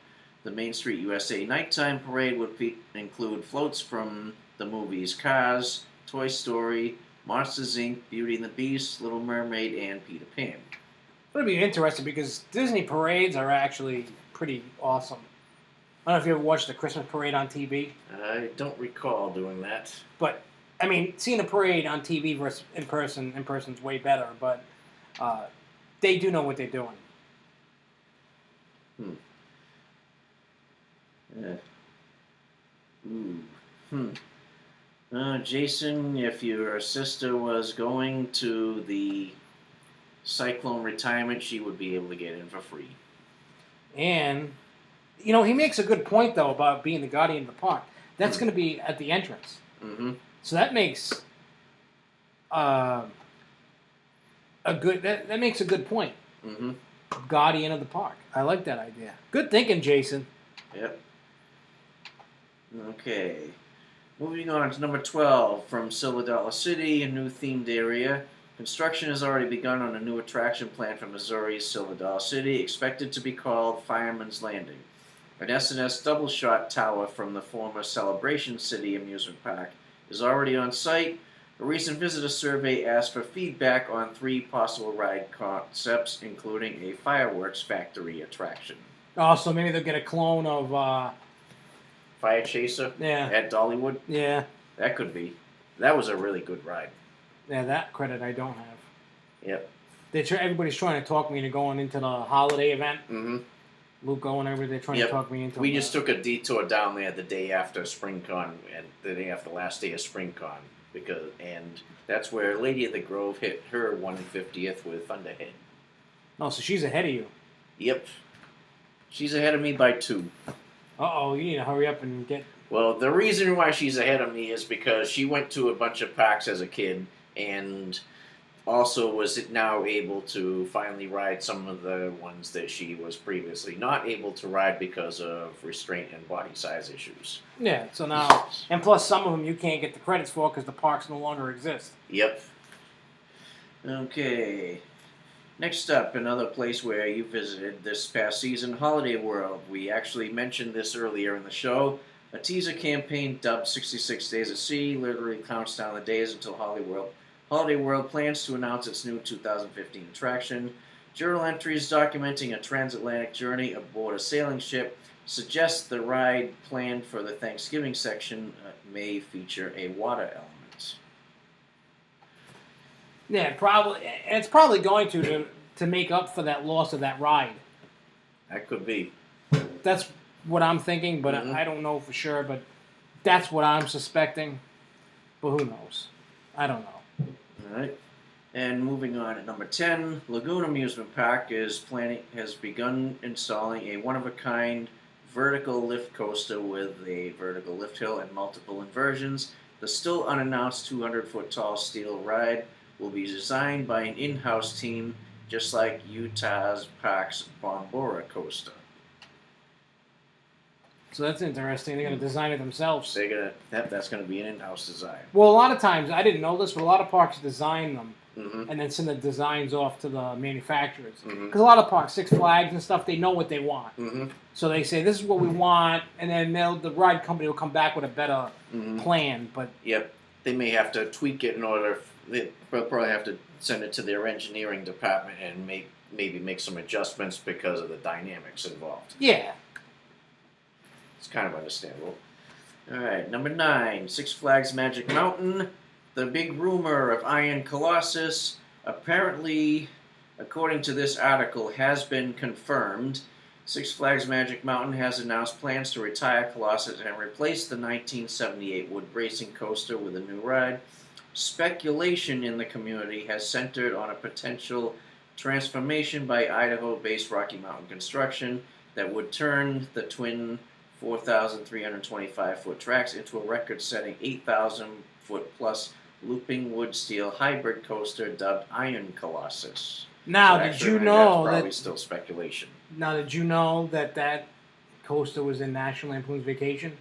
The Main Street USA nighttime parade would include floats from the movies Cars, Toy Story, Monsters, Inc., Beauty and the Beast, Little Mermaid, and Peter Pan. It'll be interesting because Disney parades are actually pretty awesome. I don't know if you ever watched the Christmas parade on TV. I don't recall doing that. But, I mean, seeing a parade on TV versus in person's way better, but they do know what they're doing. Yeah. Ooh. Jason, if your sister was going to the Cyclone retirement, she would be able to get in for free. And, he makes a good point, though, about being the guardian of the park. That's going to be at the entrance. Mm-hmm. So that makes that makes a good point. Mm-hmm. Guardian of the park. I like that idea. Good thinking, Jason. Yep. Okay. Moving on to number 12, from Silver Dollar City, a new themed area. Construction has already begun on a new attraction planned for Missouri's Silver Dollar City, expected to be called Fireman's Landing. An S&S double shot tower from the former Celebration City Amusement Park is already on site. A recent visitor survey asked for feedback on 3 possible ride concepts, including a fireworks factory attraction. Oh, so maybe they'll get a clone of Fire Chaser at Dollywood? Yeah. That could be. That was a really good ride. Yeah, that credit I don't have. Yep. Everybody's trying to talk me into going into the holiday event. Mm-hmm. Luke going over there trying to talk me into it. We just took a detour down there the day after SpringCon, and the day after last day of SpringCon, and that's where Lady of the Grove hit her 150th with Thunderhead. Oh, so she's ahead of you. Yep. She's ahead of me by 2. Uh-oh, you need to hurry up and get... Well, the reason why she's ahead of me is because she went to a bunch of parks as a kid, and also was now able to finally ride some of the ones that she was previously not able to ride because of restraint and body size issues. Yeah, so now... And plus, some of them you can't get the credits for because the parks no longer exist. Yep. Okay. Next up, another place where you visited this past season, Holiday World. We actually mentioned this earlier in the show. A teaser campaign dubbed 66 Days at Sea literally counts down the days until Holiday World plans to announce its new 2015 attraction. Journal entries documenting a transatlantic journey aboard a sailing ship suggest the ride planned for the Thanksgiving section may feature a water element. Yeah, probably. It's probably going to make up for that loss of that ride. That could be. That's what I'm thinking, but I don't know for sure. But that's what I'm suspecting. But who knows? I don't know. All right. And moving on at number 10, Lagoon Amusement Park has begun installing a one-of-a-kind vertical lift coaster with a vertical lift hill and multiple inversions. The still unannounced 200-foot tall steel ride will be designed by an in-house team, just like Utah's Park's Bombora coaster. So that's interesting. They're going to design it themselves. That's going to be an in-house design. Well, a lot of times, I didn't know this, but a lot of parks design them Mm-hmm. and then send the designs off to the manufacturers. Mm-hmm. Because a lot of parks, Six Flags and stuff, they know what they want. Mm-hmm. So they say, this is what we want, and then the ride company will come back with a better plan. But yep, they may have to tweak it in order. They'll probably have to send it to their engineering department and maybe make some adjustments because of the dynamics involved. Yeah. It's kind of understandable. All right, number 9, Six Flags Magic Mountain. The big rumor of Iron Colossus, apparently, according to this article, has been confirmed. Six Flags Magic Mountain has announced plans to retire Colossus and replace the 1978 wood racing coaster with a new ride. Speculation in the community has centered on a potential transformation by Idaho-based Rocky Mountain Construction that would turn the twin 4,325-foot tracks into a record-setting 8,000-foot plus looping wood steel hybrid coaster dubbed Iron Colossus. Now, So did actually, you that's know probably that? still speculation. Now, did you know that coaster was in National Lampoon's Vacation?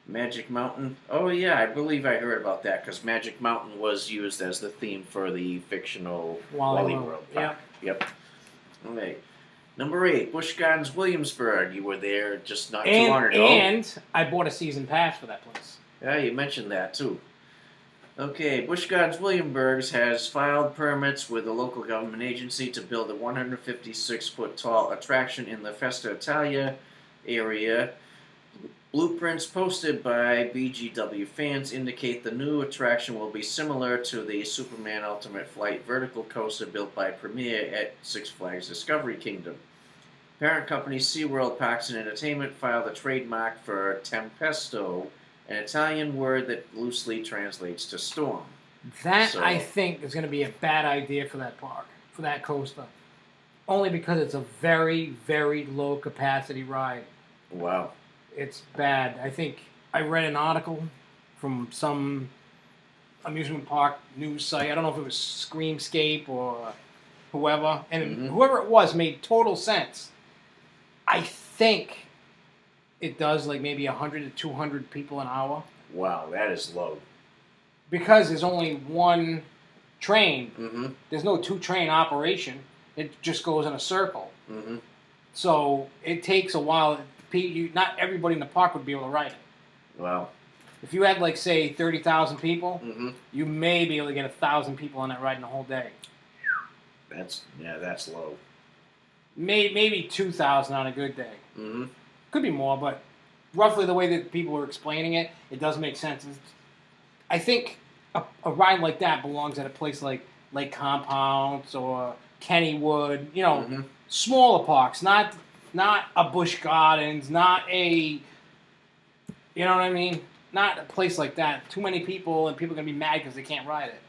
Magic Mountain. Oh yeah, I believe I heard about that because Magic Mountain was used as the theme for the fictional Wally World Park. Yep. Okay. Number 8, Busch Gardens Williamsburg. You were there just not too long ago. And I bought a season pass for that place. Yeah, you mentioned that too. Okay, Busch Gardens Williamsburg has filed permits with a local government agency to build a 156-foot tall attraction in the Festa Italia area. Blueprints posted by BGW fans indicate the new attraction will be similar to the Superman Ultimate Flight vertical coaster built by Premier at Six Flags Discovery Kingdom. Parent company SeaWorld Parks and Entertainment filed a trademark for Tempesto, an Italian word that loosely translates to storm. That, I think, is going to be a bad idea for that park, for that coaster. Only because it's a very, very low capacity ride. Wow. It's bad. I think I read an article from some amusement park news site. I don't know if it was Screamscape or whoever. And whoever it was made total sense. I think it does like maybe 100 to 200 people an hour. Wow, that is low. Because there's only one train. There's no two-train operation. It just goes in a circle. So it takes a while. Not everybody in the park would be able to ride it. Wow. If you had, like, say, 30,000 people, you may be able to get 1,000 people on that ride in the whole day. That's low. Maybe 2,000 on a good day. Could be more, but roughly the way that people are explaining it, it does make sense. I think a ride like that belongs at a place like Lake Compounds or Kennywood, smaller parks, not a Busch Gardens, not a, you know what I mean? Not a place like that. Too many people, and people are going to be mad because they can't ride it.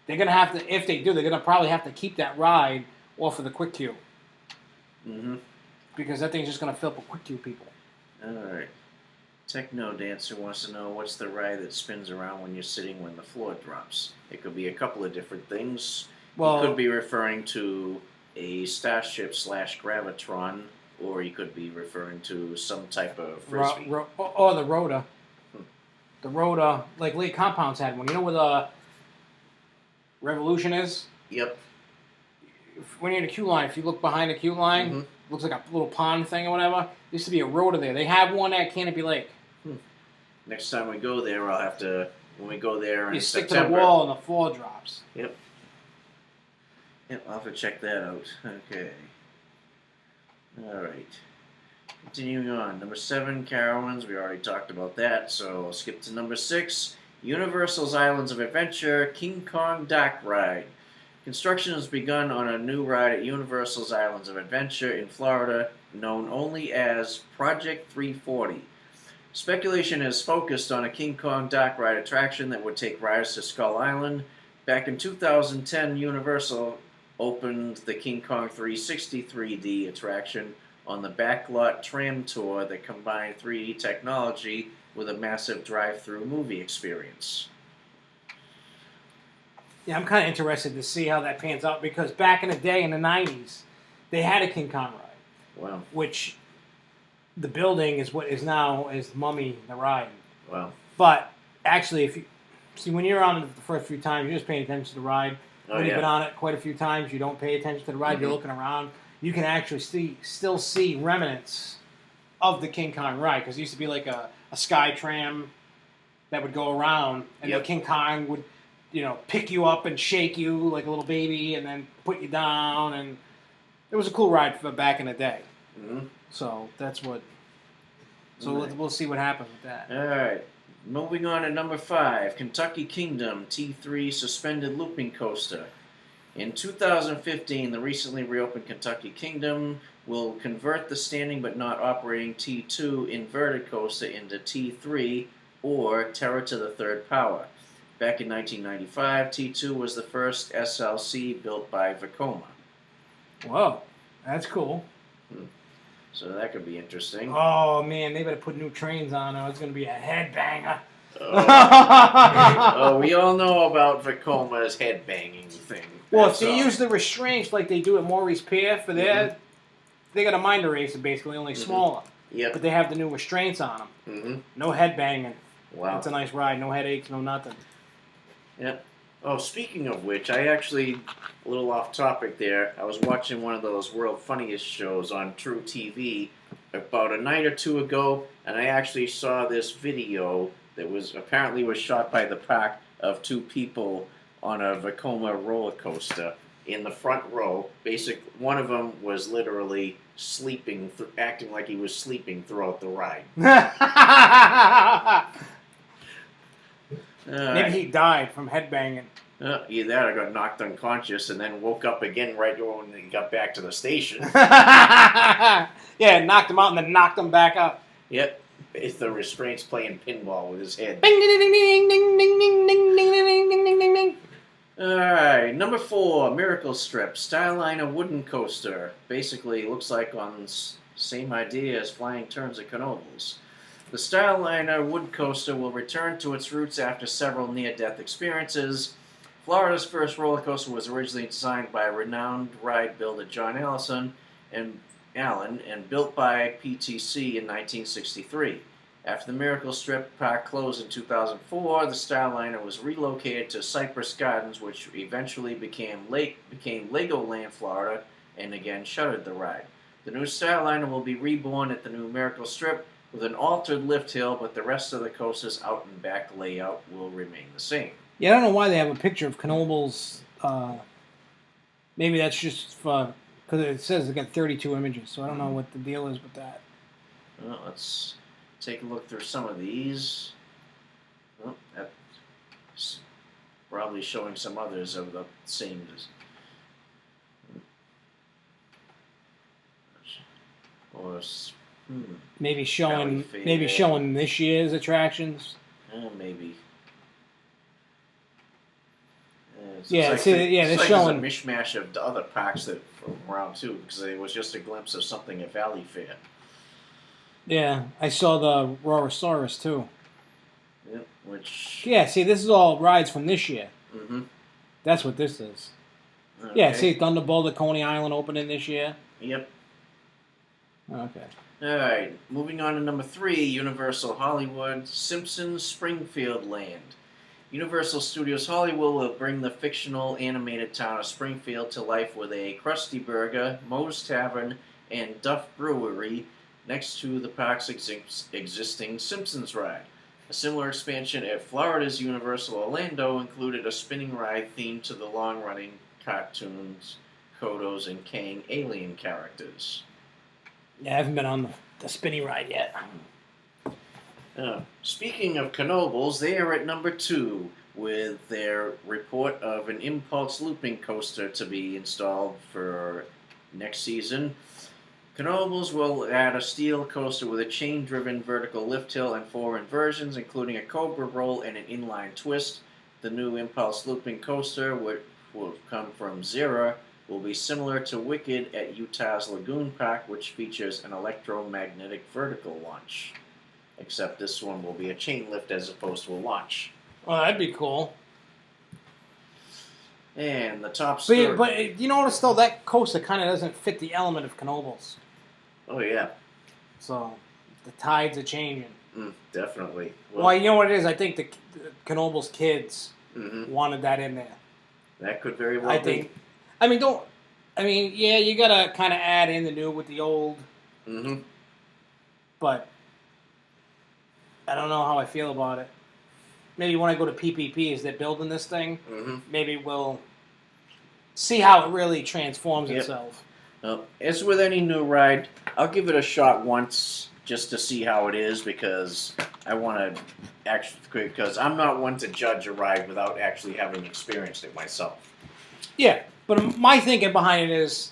They're going to have to, if they do, they're going to probably have to keep that ride off of the quick queue. Because that thing's just going to fill up with quick queue people. All right. Techno Dancer wants to know what's the ride that spins around when you're sitting when the floor drops. It could be a couple of different things. Well, you could be referring to a Starship / Gravitron, or you could be referring to some type of frisbee. Or the Rhoda. The Rhoda, like Lake Compounds had one. You know where the Revolution is? Yep. When you're in the queue line, if you look behind the queue line, it looks like a little pond thing or whatever. There used to be a Rhoda there. They have one at Canopy Lake. Next time we go there, I'll have to, when we go there in you stick September. to the wall and the floor drops. Yep, I'll have to check that out. Okay. All right. Continuing on. Number 7, Carowinds. We already talked about that, so I'll skip to number 6. Universal's Islands of Adventure King Kong Dark Ride. Construction has begun on a new ride at Universal's Islands of Adventure in Florida, known only as Project 340. Speculation is focused on a King Kong Dark Ride attraction that would take riders to Skull Island. Back in 2010, Universal opened the King Kong 360 3D attraction on the backlot tram tour that combined 3D technology with a massive drive-through movie experience. Yeah, I'm kind of interested to see how that pans out because back in the day, in the 90s, they had a King Kong ride. Wow. Which the building is what is now is Mummy the ride. Wow. But actually, if you see when you're on it the first few times, you're just paying attention to the ride. When you've been on it quite a few times, you don't pay attention to the ride. You're looking around. You can actually still see remnants of the King Kong ride because it used to be like a sky tram that would go around, and the King Kong would, pick you up and shake you like a little baby, and then put you down, and it was a cool ride for back in the day. So that's what. So we'll see what happens with that. All right. Moving on to number 5, Kentucky Kingdom T3 Suspended Looping Coaster. In 2015, the recently reopened Kentucky Kingdom will convert the standing but not operating T2 inverted coaster into T3 or Terror to the Third Power. Back in 1995, T2 was the first SLC built by Vekoma. Whoa, that's cool. So that could be interesting. Oh, man, they better put new trains on it. It's going to be a headbanger. Oh, we all know about Vekoma's headbanging thing. Well, if they use the restraints like they do at Maurice Pier for their... They got a Minder Racer, basically, only smaller. Yep. But they have the new restraints on them. No headbanging. Wow. It's a nice ride. No headaches, no nothing. Yep. Oh, speaking of which, I actually, a little off topic there, I was watching one of those World Funniest shows on True TV about a night or two ago, and I actually saw this video that was shot by the park of 2 people on a Vekoma roller coaster in the front row. One of them was literally sleeping, acting like he was sleeping throughout the ride. Maybe he died from headbanging. Either that or got knocked unconscious and then woke up again right when he got back to the station. Yeah, knocked him out and then knocked him back up. Yep. It's the restraints playing pinball with his head. Ding, ding, ding, ding, ding, ding, ding, ding, ding, ding, ding, ding, ding, ding. Alright, number 4, Miracle Strip, Styliner wooden coaster. Basically, looks like on same idea as Flying Turns at Knoebels. The Styliner wood coaster will return to its roots after several near-death experiences. Florida's first roller coaster was originally designed by renowned ride builder John Allen and built by PTC in 1963. After the Miracle Strip Park closed in 2004, the Styliner was relocated to Cypress Gardens, which eventually became Legoland, Florida, and again shuttered the ride. The new Styliner will be reborn at the new Miracle Strip with an altered lift hill, but the rest of the coaster's out and back layout will remain the same. Yeah, I don't know why they have a picture of Knoebels. Maybe that's just for, because it says they got 32 images, so I don't know what the deal is with that. Well, let's take a look through some of these. Well, that's probably showing some others of the same. Or maybe showing this year's attractions. Maybe. Yeah, they're showing a mishmash of the other parks that from around too, because it was just a glimpse of something at Valley Fair. Yeah, I saw the Rorosaurus too. Yep, which. Yeah, see, this is all rides from this year. Mm-hmm. That's what this is. Okay. Yeah, see, Thunderbolt at Coney Island opening this year. Yep. Okay. All right, moving on to number 3, Universal Hollywood, Simpsons Springfield Land. Universal Studios Hollywood will bring the fictional animated town of Springfield to life with a Krusty Burger, Moe's Tavern, and Duff Brewery next to the park's existing Simpsons ride. A similar expansion at Florida's Universal Orlando included a spinning ride themed to the long-running cartoons, Kodos, and Kang alien characters. Yeah, I haven't been on the spinny ride yet. Speaking of Knoebels, they are at number 2 with their report of an impulse looping coaster to be installed for next season. Knoebels will add a steel coaster with a chain-driven vertical lift hill and 4 inversions, including a cobra roll and an inline twist. The new impulse looping coaster, which will come from Zera, will be similar to Wicked at Utah's Lagoon Park, which features an electromagnetic vertical launch. Except this one will be a chain lift as opposed to a launch. Oh, that'd be cool. And the top story. But you notice, though, that coaster kind of doesn't fit the element of Knoebels. Oh, yeah. So, the tides are changing. Definitely. Well, you know what it is? I think the Knoebels kids wanted that in there. That could very well be. Yeah, you gotta kind of add in the new with the old. Mm-hmm. But I don't know how I feel about it. Maybe when I go to PPP as they're building this thing, maybe we'll see how it really transforms itself. As with any new ride, I'll give it a shot once just to see how it is, because I want to because I'm not one to judge a ride without actually having experienced it myself. Yeah, but my thinking behind it is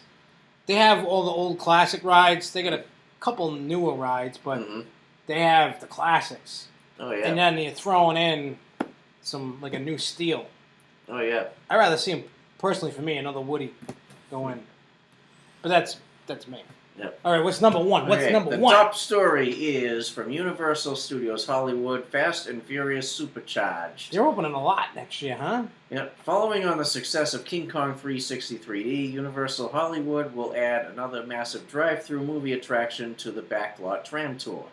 they have all the old classic rides. They got a couple newer rides, but they have the classics. Oh, yeah. And then you're throwing in like a new steel. Oh, yeah. I'd rather see them, personally for me, another Woody go in. But that's me. Yep. All right, what's number 1? The top story is from Universal Studios Hollywood, Fast and Furious Supercharged. They're opening a lot next year, huh? Yep. Following on the success of King Kong 360 Universal Hollywood will add another massive drive-through movie attraction to the backlot tram tour.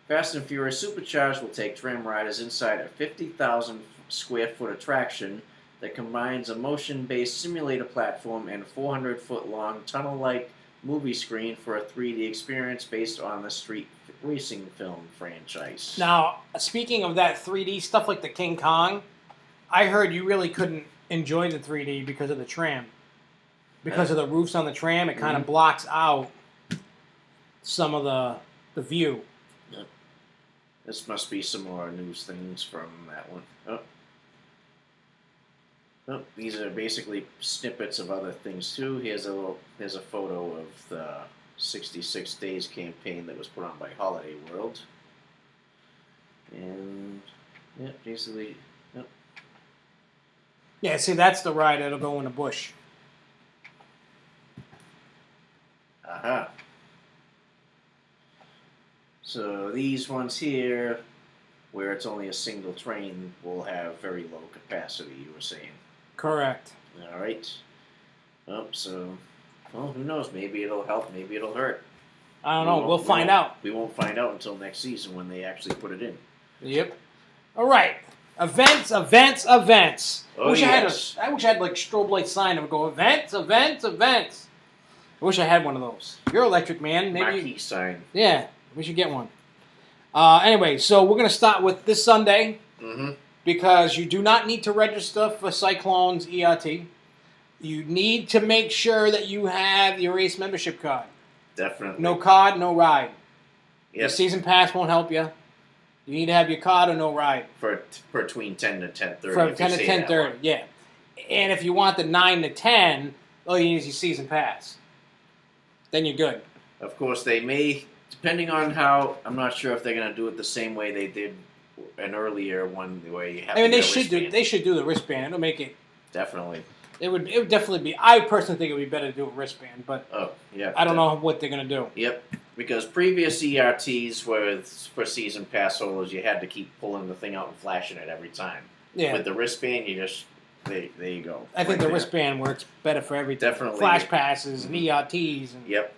Fast and Furious Supercharged will take tram riders inside a 50,000 square foot attraction that combines a motion-based simulator platform and a 400-foot-long tunnel-like movie screen for a 3D experience based on the street racing film franchise. Now, speaking of that 3D stuff like the King Kong, I heard you really couldn't enjoy the 3D because of the tram. Because of the roofs on the tram, it kind of blocks out some of the view. Yep. This must be some more news things from that one. Oh, these are basically snippets of other things too. Here's a photo of the 66 Days campaign that was put on by Holiday World. And yeah, basically, yep. Yeah, see, that's the ride that'll go in the bush. Aha. So these ones here, where it's only a single train, will have very low capacity, you were saying. Correct. All right. Oh, so, well, who knows? Maybe it'll help, maybe it'll hurt. I don't know. We'll find out. We won't find out until next season when they actually put it in. Yep. All right. Events. Oh, I wish yes. I had like strobe light sign that would go events. I wish I had one of those. You're electric, man. Maybe. Marquee sign. Yeah, we should get one. Anyway, so we're gonna start with this Sunday because you do not need to register for Cyclone's ERT. You need to make sure that you have your race membership card. Definitely. No card, no ride. Yep. Your season pass won't help you. You need to have your card or no ride. For between 10 to 10:30. From 10 to 10:30, yeah. And if you want the 9 to 10, all you need is your season pass. Then you're good. Of course, they may, depending on how, I'm not sure if they're going to do it the same way they did an earlier one where you have. I mean, they should do the wristband. It'll make it. Definitely. It would definitely be. I personally think it would be better to do a wristband, but yeah. I don't know what they're going to do. Yep. Because previous ERTs for season pass holders, you had to keep pulling the thing out and flashing it every time. Yeah. With the wristband, you just there you go. I think the wristband works better for everything. Definitely. Flash passes and ERTs. And, yep.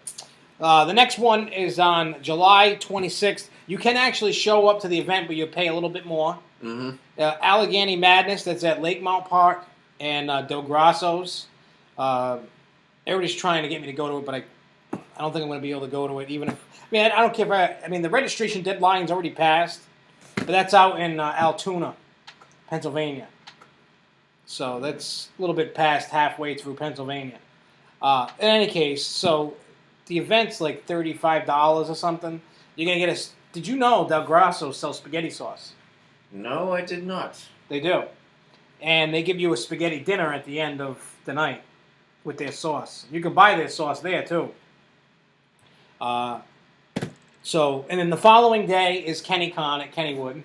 The next one is on July 26th. You can actually show up to the event, but you'll pay a little bit more. Allegheny Madness, that's at Lakemount Park and Del Grasso's. Everybody's trying to get me to go to it, but I don't think I'm going to be able to go to it. Even if I don't care if I mean, the registration deadline's already passed, but that's out in Altoona, Pennsylvania. So that's a little bit past halfway through Pennsylvania. In any case, so the event's like $35 or something. You're going to get a... Did you know Del Grasso sells spaghetti sauce? No, I did not. They do. And they give you a spaghetti dinner at the end of the night with their sauce. You can buy their sauce there, too. And then the following day is KennyCon at Kennywood.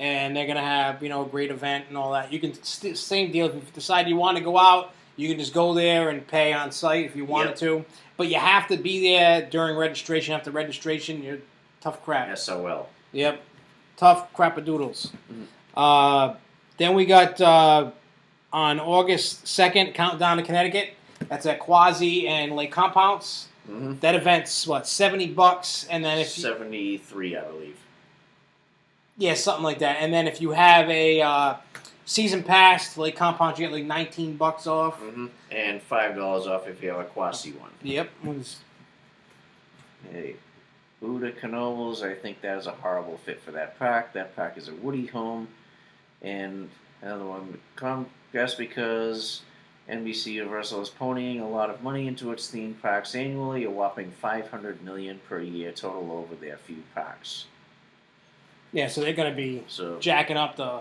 And they're going to have, a great event and all that. You can, same deal, if you decide you want to go out, you can just go there and pay on site if you wanted to. But you have to be there during registration. After registration, you're tough crap. SOL. Yep. Tough crap-a-doodles. Then we got, on August 2nd, Countdown to Connecticut. That's at Quasi and Lake Compounce. That event's, $70? And then if 73, I believe. Yeah, something like that. And then if you have a season pass to Lake Compounce, you get like $19 off. And $5 off if you have a Quasi one. Yep. Hey, Buddha Canobles, I think that is a horrible fit for that park. That park is a woody home. And another one, just because NBC Universal is ponying a lot of money into its theme parks annually, a whopping $500 million per year total over their few parks. Yeah, so they're going to be jacking up the...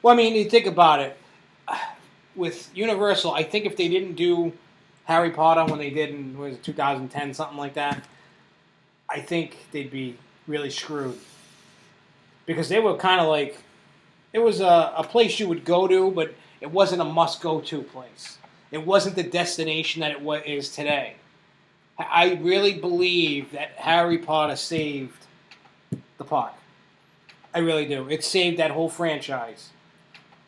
Well, I mean, you think about it. With Universal, I think if they didn't do Harry Potter when they did in 2010, something like that, I think they'd be really screwed. Because they were kind of like... It was a place you would go to, but it wasn't a must-go-to place. It wasn't the destination that it is today. I really believe that Harry Potter saved the park. I really do. It saved that whole franchise.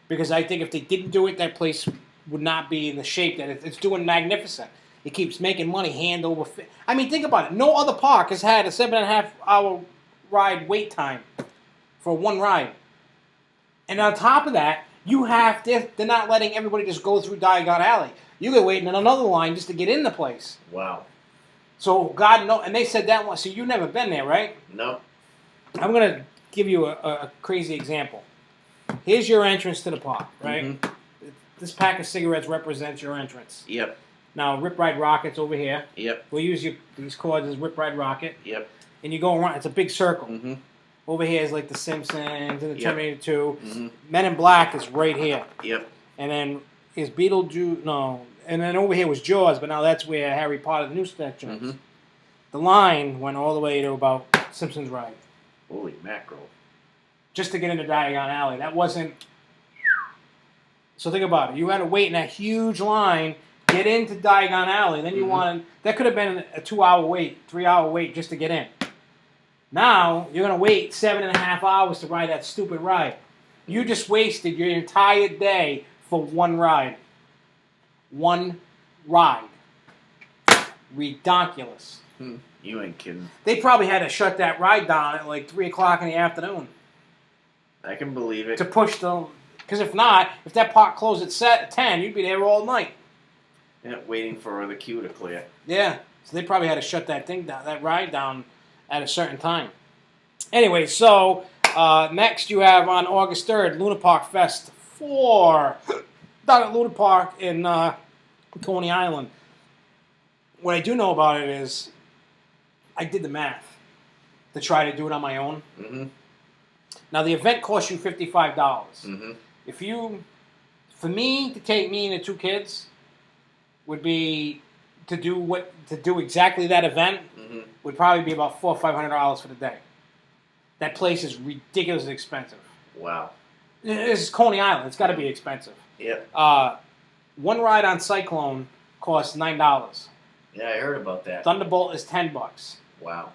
Because I think if they didn't do it, that place would not be in the shape that it's doing magnificent. It keeps making money hand over fist. I mean, think about it. No other park has had a 7.5-hour ride wait time for one ride. And on top of that, they're not letting everybody just go through Diagon Alley. You get waiting in another line just to get in the place. Wow. So God knows, and they said that one. So you've never been there, right? No. I'm gonna give you a crazy example. Here's your entrance to the park, right? This pack of cigarettes represents your entrance. Yep. Now, Rip Ride Rocket's over here. Yep. We'll use these cords as Rip Ride Rocket. Yep. And you go around. It's a big circle. Over here is like The Simpsons and the Terminator 2. Men in Black is right here. Yep. and then is Beetlejuice, no, and then over here was Jaws, but now that's where Harry Potter, the new section is. Mm-hmm. The line went all the way to about Simpsons Ride. Holy mackerel. Just to get into Diagon Alley. That wasn't... So think about it. You had to wait in that huge line, get into Diagon Alley, then you wanted... That could have been a 2-hour wait, 3-hour wait just to get in. Now, you're going to wait 7.5 hours to ride that stupid ride. You just wasted your entire day for one ride. One ride. Redonkulous. You ain't kidding. They probably had to shut that ride down at like 3 o'clock in the afternoon. I can believe it. To push the... Because if not, if that park closed at 10, you'd be there all night. Yeah, waiting for the queue to clear. Yeah. So they probably had to shut that thing down, that ride down at a certain time. Anyway, so next you have on August 3rd, Luna Park Fest 4. Down at Luna Park in Coney Island. What I do know about it is I did the math to try to do it on my own. Mm-hmm. Now, the event costs you $55. Mm-hmm. If you, for me to take me and the 2 kids, would be to do exactly that event would probably be about $400 or $500 for the day. That place is ridiculously expensive. Wow. This is Coney Island. It's got to be expensive. Yep. One ride on Cyclone costs $9. Yeah, I heard about that. Thunderbolt is $10. Wow.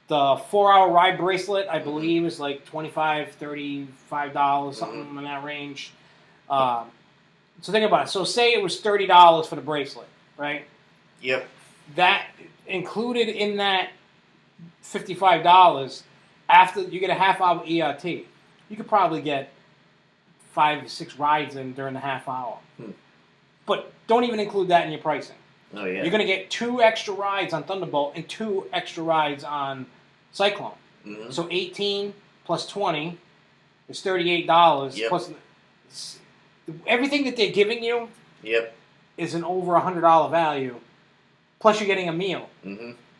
The 4-hour ride bracelet, I believe, is like $25, $35, something in that range. So think about it. So say it was $30 for the bracelet, right? Yep. That included in that $55, after you get a half-hour ERT, you could probably get 5 or 6 rides in during the half hour. But don't even include that in your pricing. Oh, yeah. You're going to get 2 extra rides on Thunderbolt and 2 extra rides on Cyclone. Mm-hmm. So 18 plus 20 is $38. Yep. Plus everything that they're giving you Yep. is an over $100 value. Plus you're getting a meal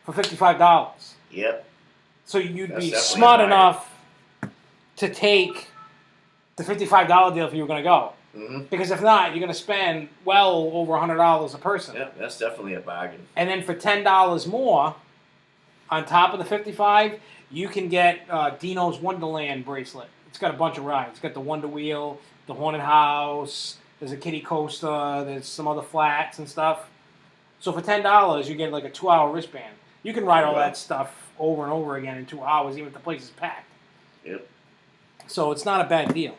for $55. Yep. So you'd That's be definitely smart a bargain. enough to take the $55 deal if you were going to go. Because if not, you're going to spend well over $100 a person. Yep, that's definitely a bargain. And then for $10 more, on top of the $55, you can get Dino's Wonderland bracelet. It's got a bunch of rides. It's got the Wonder Wheel, the Haunted House, there's a kiddie coaster, there's some other flats and stuff. So for $10, you get like a 2-hour wristband. You can ride all that stuff over and over again in 2 hours, even if the place is packed. Yep. So it's not a bad deal.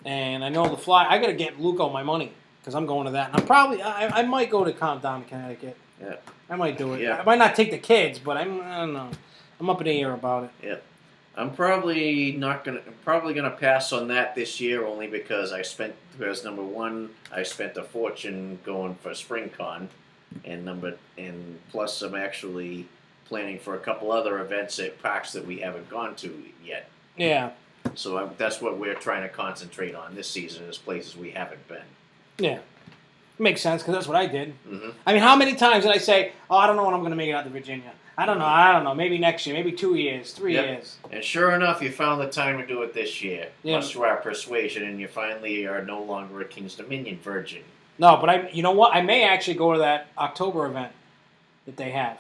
And I know the fly. I got to get Luco my money because I'm going to that. And I'm probably, I might go to Down to Connecticut. Yeah. I might do it. Yeah. I might not take the kids, but I don't know. I'm up in the air about it. Yeah. I'm probably gonna pass on that this year only because number one, I spent a fortune going for SpringCon, and plus I'm actually planning for a couple other events at parks that we haven't gone to yet. Yeah. So that's what we're trying to concentrate on this season is places we haven't been. Yeah. Makes sense because that's what I did. I mean, how many times did I say, "Oh, I don't know when I'm going to make it out to Virginia. I don't know. Maybe next year. Maybe 2 years, 3 years." And sure enough, you found the time to do it this year, Yeah. much to our persuasion, and you finally are no longer a King's Dominion virgin. No, but you know what? I may actually go to that October event that they have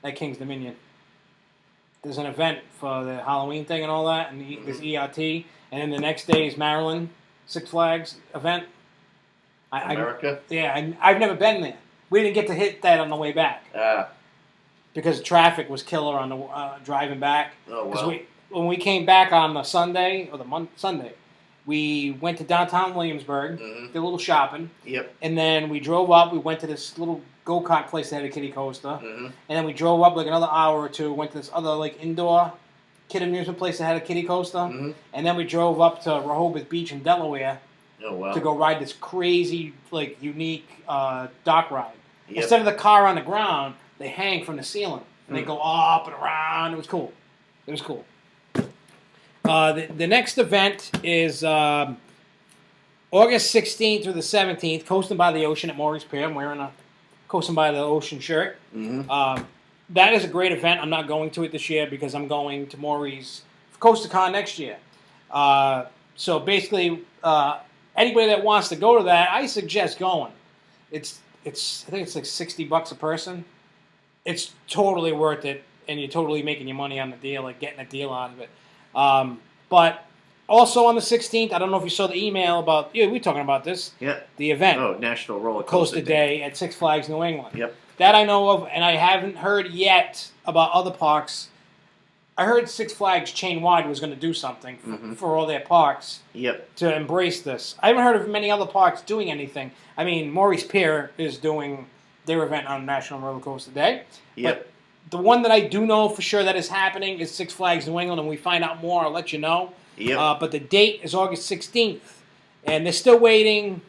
at King's Dominion. There's an event for the Halloween thing and all that, and there's ERT, and then the next day is Maryland Six Flags event. America? I've never been there. We didn't get to hit that on the way back because traffic was killer on the driving back. Oh, well. When we came back on the Sunday, Sunday, we went to downtown Williamsburg, did a little shopping. Yep. And then we drove up. We went to this little go-kart place that had a kiddie coaster. And then we drove up like another hour or two, went to this other like indoor kid amusement place that had a kiddie coaster. And then we drove up to Rehoboth Beach in Delaware to go ride this crazy, like, unique dock ride. Yep. Instead of the car on the ground, they hang from the ceiling. And they go up and around. It was cool. It was cool. The next event is August 16th through the 17th, Coasting by the Ocean at Maury's Pier. I'm wearing a Coasting by the Ocean shirt. That is a great event. I'm not going to it this year because I'm going to Maury's CoasterCon next year. So basically, anybody that wants to go to that, I suggest going. It's I think it's like $60 a person. It's totally worth it, and you're totally making your money on the deal, like getting a deal out of it. But also on the 16th, I don't know if you saw the email about, we're talking about this. Yeah. The event. Oh, National Roller Coaster Day at Six Flags New England. Yep. That I know of, and I haven't heard yet about other parks. I heard Six Flags chain-wide was going to do something for all their parks to embrace this. I haven't heard of many other parks doing anything. I mean, Maurice Pier is doing their event on National Roller Coaster Day. Yep. But the one that I do know for sure that is happening is Six Flags New England, and we find out more, I'll let you know. Yep. But the date is August 16th, and they're still waiting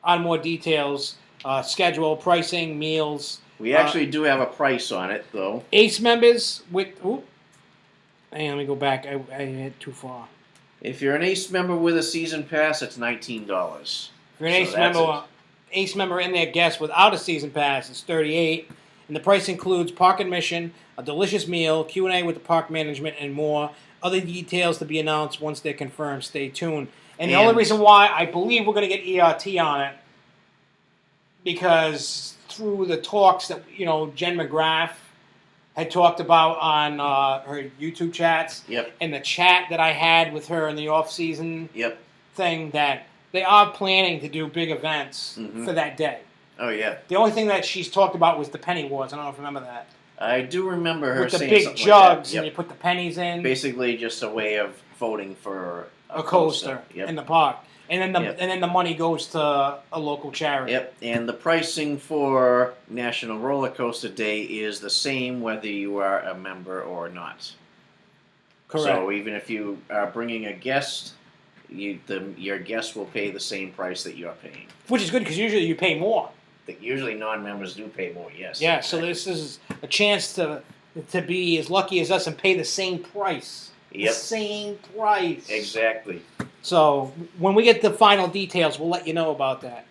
on more details, schedule, pricing, meals. We actually do have a price on it, though. ACE members with... Hang on, let me go back. I hit too far. If you're an ACE member with a season pass, it's $19. If you're an ACE member in their guest without a season pass, it's $38. And the price includes park admission, a delicious meal, Q&A with the park management, and more. Other details to be announced once they're confirmed. Stay tuned. And the only reason why I believe we're going to get ERT on it, because through the talks that, Jen McGrath had talked about on her YouTube chats, and the chat that I had with her in the off-season thing, that they are planning to do big events for that day. Oh, yeah. The only thing that she's talked about was the penny wars. I don't know if you remember that. I do remember her saying with the big jugs, and you put the pennies in. Basically just a way of voting for a coaster in the park. And then the money goes to a local charity. Yep, and the pricing for National Roller Coaster Day is the same whether you are a member or not. Correct. So even if you are bringing a guest, your guest will pay the same price that you're paying. Which is good, because usually you pay more. Usually non-members do pay more, yes. Yeah, so this is a chance to be as lucky as us and pay the same price. Yep. The same price. Exactly. So when we get the final details, we'll let you know about that.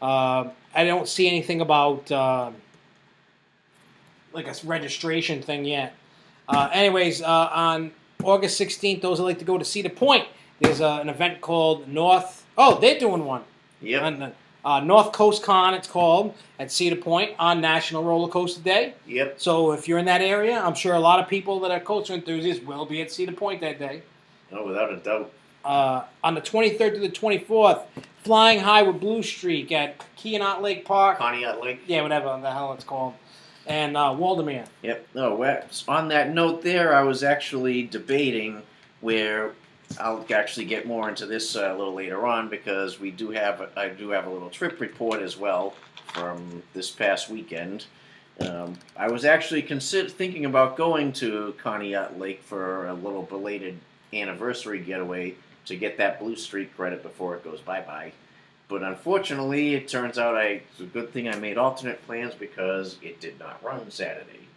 I don't see anything about like a registration thing yet. Anyways, on August 16th, those that like to go to Cedar Point, there's an event called North... Oh, they're doing one. Yep. North Coast Con, it's called, at Cedar Point on National Roller Coaster Day. Yep. So if you're in that area, I'm sure a lot of people that are coaster enthusiasts will be at Cedar Point that day. Oh, without a doubt. On the 23rd to the 24th, Flying High with Blue Streak at Keyonot Lake Park. Conneaut Lake? Yeah, whatever the hell it's called. And Waldemere. Yep. No, on that note there, I was actually debating where... I'll actually get more into this a little later on, because I do have a little trip report as well from this past weekend. I was actually thinking about going to Conneaut Lake for a little belated anniversary getaway to get that Blue Streak credit before it goes bye-bye. But unfortunately, it turns out it's a good thing I made alternate plans, because it did not run Saturday.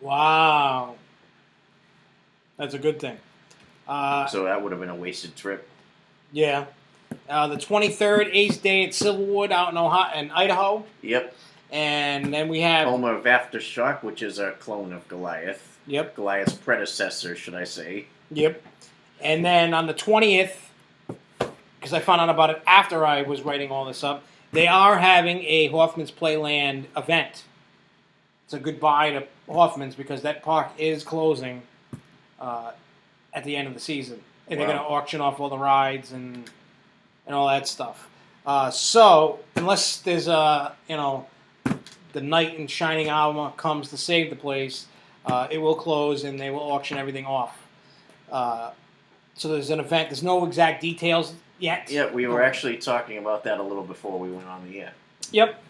Wow. That's a good thing. So that would have been a wasted trip. Yeah. The 23rd, Ace Day at Silverwood out in Idaho. Yep. And then we have... Home of Aftershock, which is a clone of Goliath. Yep. Goliath's predecessor, should I say. Yep. And then on the 20th, because I found out about it after I was writing all this up, they are having a Hoffman's Playland event. It's a goodbye to Hoffman's, because that park is closing at the end of the season. And they're going to auction off all the rides and all that stuff. So, unless there's the knight in shining armor comes to save the place, it will close and they will auction everything off. So there's an event. There's no exact details yet. Yeah, we were actually talking about that a little before we went on the air. Yep.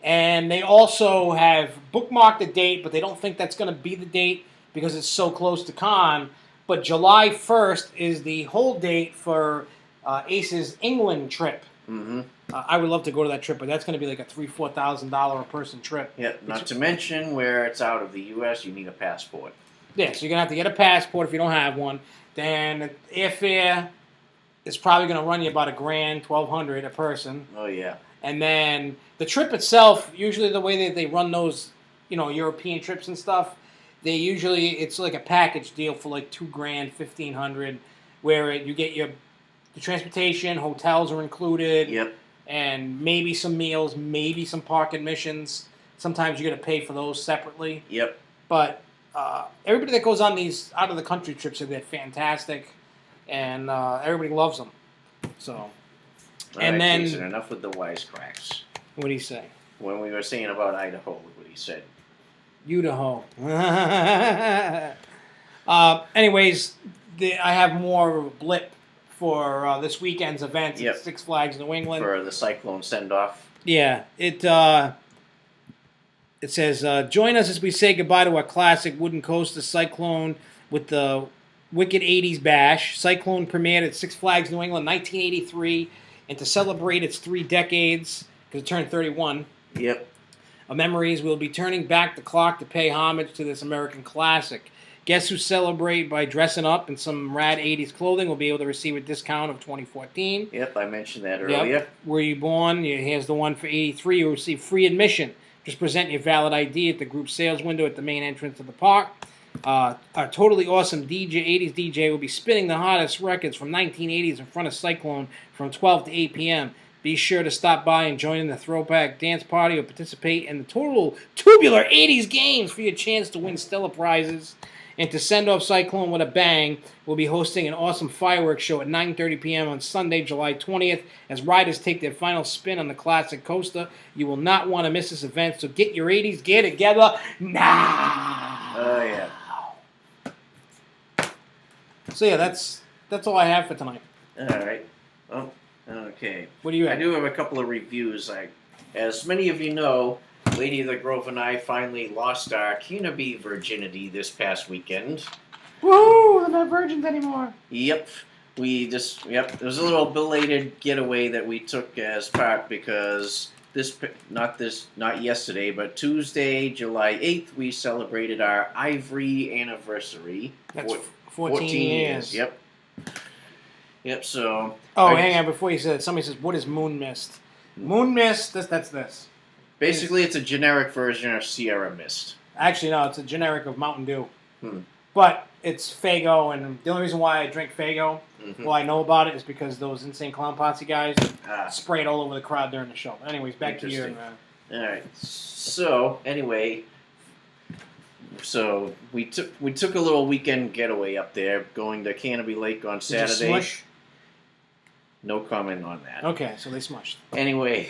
And they also have bookmarked a date, but they don't think that's going to be the date because it's so close to con. But July 1st is the whole date for Ace's England trip. Mm-hmm. I would love to go to that trip, but that's going to be like a $3,000-$4,000 a person trip. Yeah, not to mention where it's out of the U.S., you need a passport. Yeah, so you're going to have to get a passport if you don't have one. Then airfare is probably going to run you about $1,000, $1,200 a person. Oh, yeah. And then the trip itself, usually the way that they run those, European trips and stuff, it's like a package deal for like $2,000, $1,500, where you get your the transportation, hotels are included. Yep. And maybe some meals, maybe some park admissions. Sometimes you got to pay for those separately. Yep. But everybody that goes on these out of the country trips, they're fantastic, and everybody loves them. So, All and right, then Jason, enough with the wisecracks. what do you say? When we were saying about Idaho, what he said. Idaho. Anyways, I have more of a blip for this weekend's event Yep. at Six Flags New England. For the Cyclone send-off. Yeah, it says, join us as we say goodbye to our classic wooden coaster, Cyclone, with the Wicked 80s Bash. Cyclone premiered at Six Flags New England 1983, and to celebrate its 3 decades, because it turned 31, Yep. of memories, we'll be turning back the clock to pay homage to this American classic. Guests who celebrate by dressing up in some rad 80s clothing will be able to receive a discount of 2014. Yep, I mentioned that earlier. Yep. Were you born? Here's the one for 83. You'll receive free admission. Just present your valid ID at the group sales window at the main entrance of the park. A totally awesome 80s DJ will be spinning the hottest records from 1980s in front of Cyclone from 12 to 8 p.m. Be sure to stop by and join in the throwback dance party or participate in the total tubular 80s games for your chance to win stellar prizes. And to send off Cyclone with a bang, we'll be hosting an awesome fireworks show at 9:30 p.m. on Sunday, July 20th, as riders take their final spin on the classic coaster. You will not want to miss this event, so get your 80s gear together now. Oh, yeah. So, yeah, that's all I have for tonight. All right. Oh, okay. What do you I have? do have a couple of reviews. As many of you know, Lady of the Grove and I finally lost our Canopy virginity this past weekend. Woo! They're not virgins anymore. Yep. It was a little belated getaway that we took as part because not yesterday, but Tuesday, July 8th, we celebrated our Ivory anniversary. That's 14 years. Yep. Yep, so... Oh, hang on, before you said it, somebody says, what is Moon Mist? Moon Mist, that's this. Basically, it's a generic version of Sierra Mist. Actually, no, it's a generic of Mountain Dew. But it's Faygo, and the only reason why I drink Faygo, well, I know about it, is because those Insane Clown Posse guys spray it all over the crowd during the show. Anyways, back to you. All right. So, anyway... So, we took a little weekend getaway up there, going to Canopy Lake on Saturday. Did you smush? No comment on that. Okay, so they smushed. Anyway...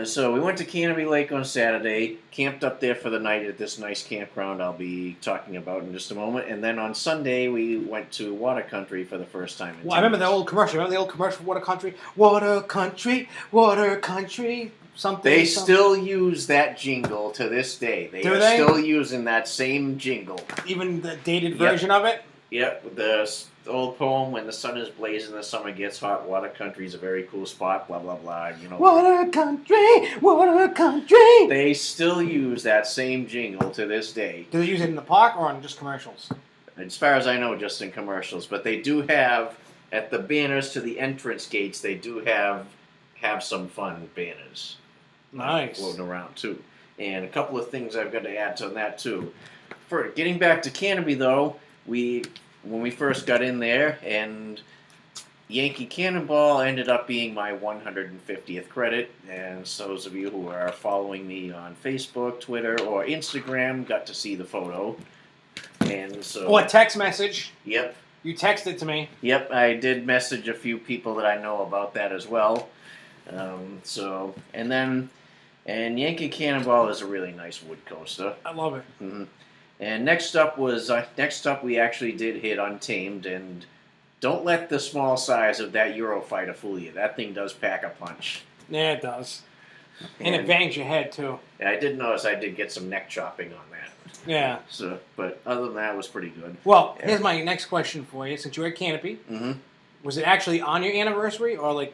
So we went to Canopy Lake on Saturday, camped up there for the night at this nice campground I'll be talking about in just a moment, and then on Sunday we went to Water Country for the first time. Well, I remember the old commercial. Remember the old commercial for Water Country? Water Country, Water Country, something. They still use that jingle to this day. They are still using that same jingle. Even the dated version of it? Yep, the old poem, when the sun is blazing, the summer gets hot, Water Country's a very cool spot, blah, blah, blah, you know. Water Country, Water Country. They still use that same jingle to this day. Do they use it in the park or on just commercials? As far as I know, just in commercials. But they do have, at the banners to the entrance gates, they do have some fun banners. Nice. Floating around, too. And a couple of things I've got to add to that, too. For getting back to Canopy, though, when we first got in there, and Yankee Cannonball ended up being my 150th credit, and so those of you who are following me on Facebook, Twitter, or Instagram got to see the photo. And so... Or a text message. Yep. You texted to me. Yep, I did message a few people that I know about that as well. And Yankee Cannonball is a really nice wood coaster. I love it. Mm-hmm. And next up we actually did hit Untamed, and don't let the small size of that Eurofighter fool you. That thing does pack a punch. Yeah, it does. And it bangs your head, too. Yeah, I did notice I did get some neck chopping on that. Yeah. So, but other than that, it was pretty good. Well, here's my next question for you. Since you were at Canopy, was it actually on your anniversary or like...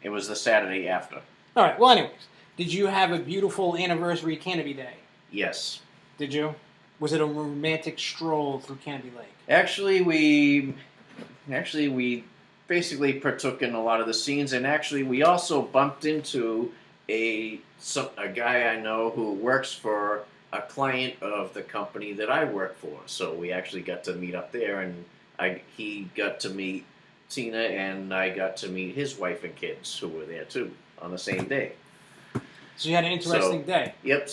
It was the Saturday after. All right. Well, anyways, did you have a beautiful anniversary Canopy Day? Yes. Did you? Was it a romantic stroll through Canopy Lake? Actually, we basically partook in a lot of the scenes, and actually we also bumped into a guy I know who works for a client of the company that I work for. So we actually got to meet up there and he got to meet Tina, and I got to meet his wife and kids who were there too on the same day. So you had an interesting day. Yep.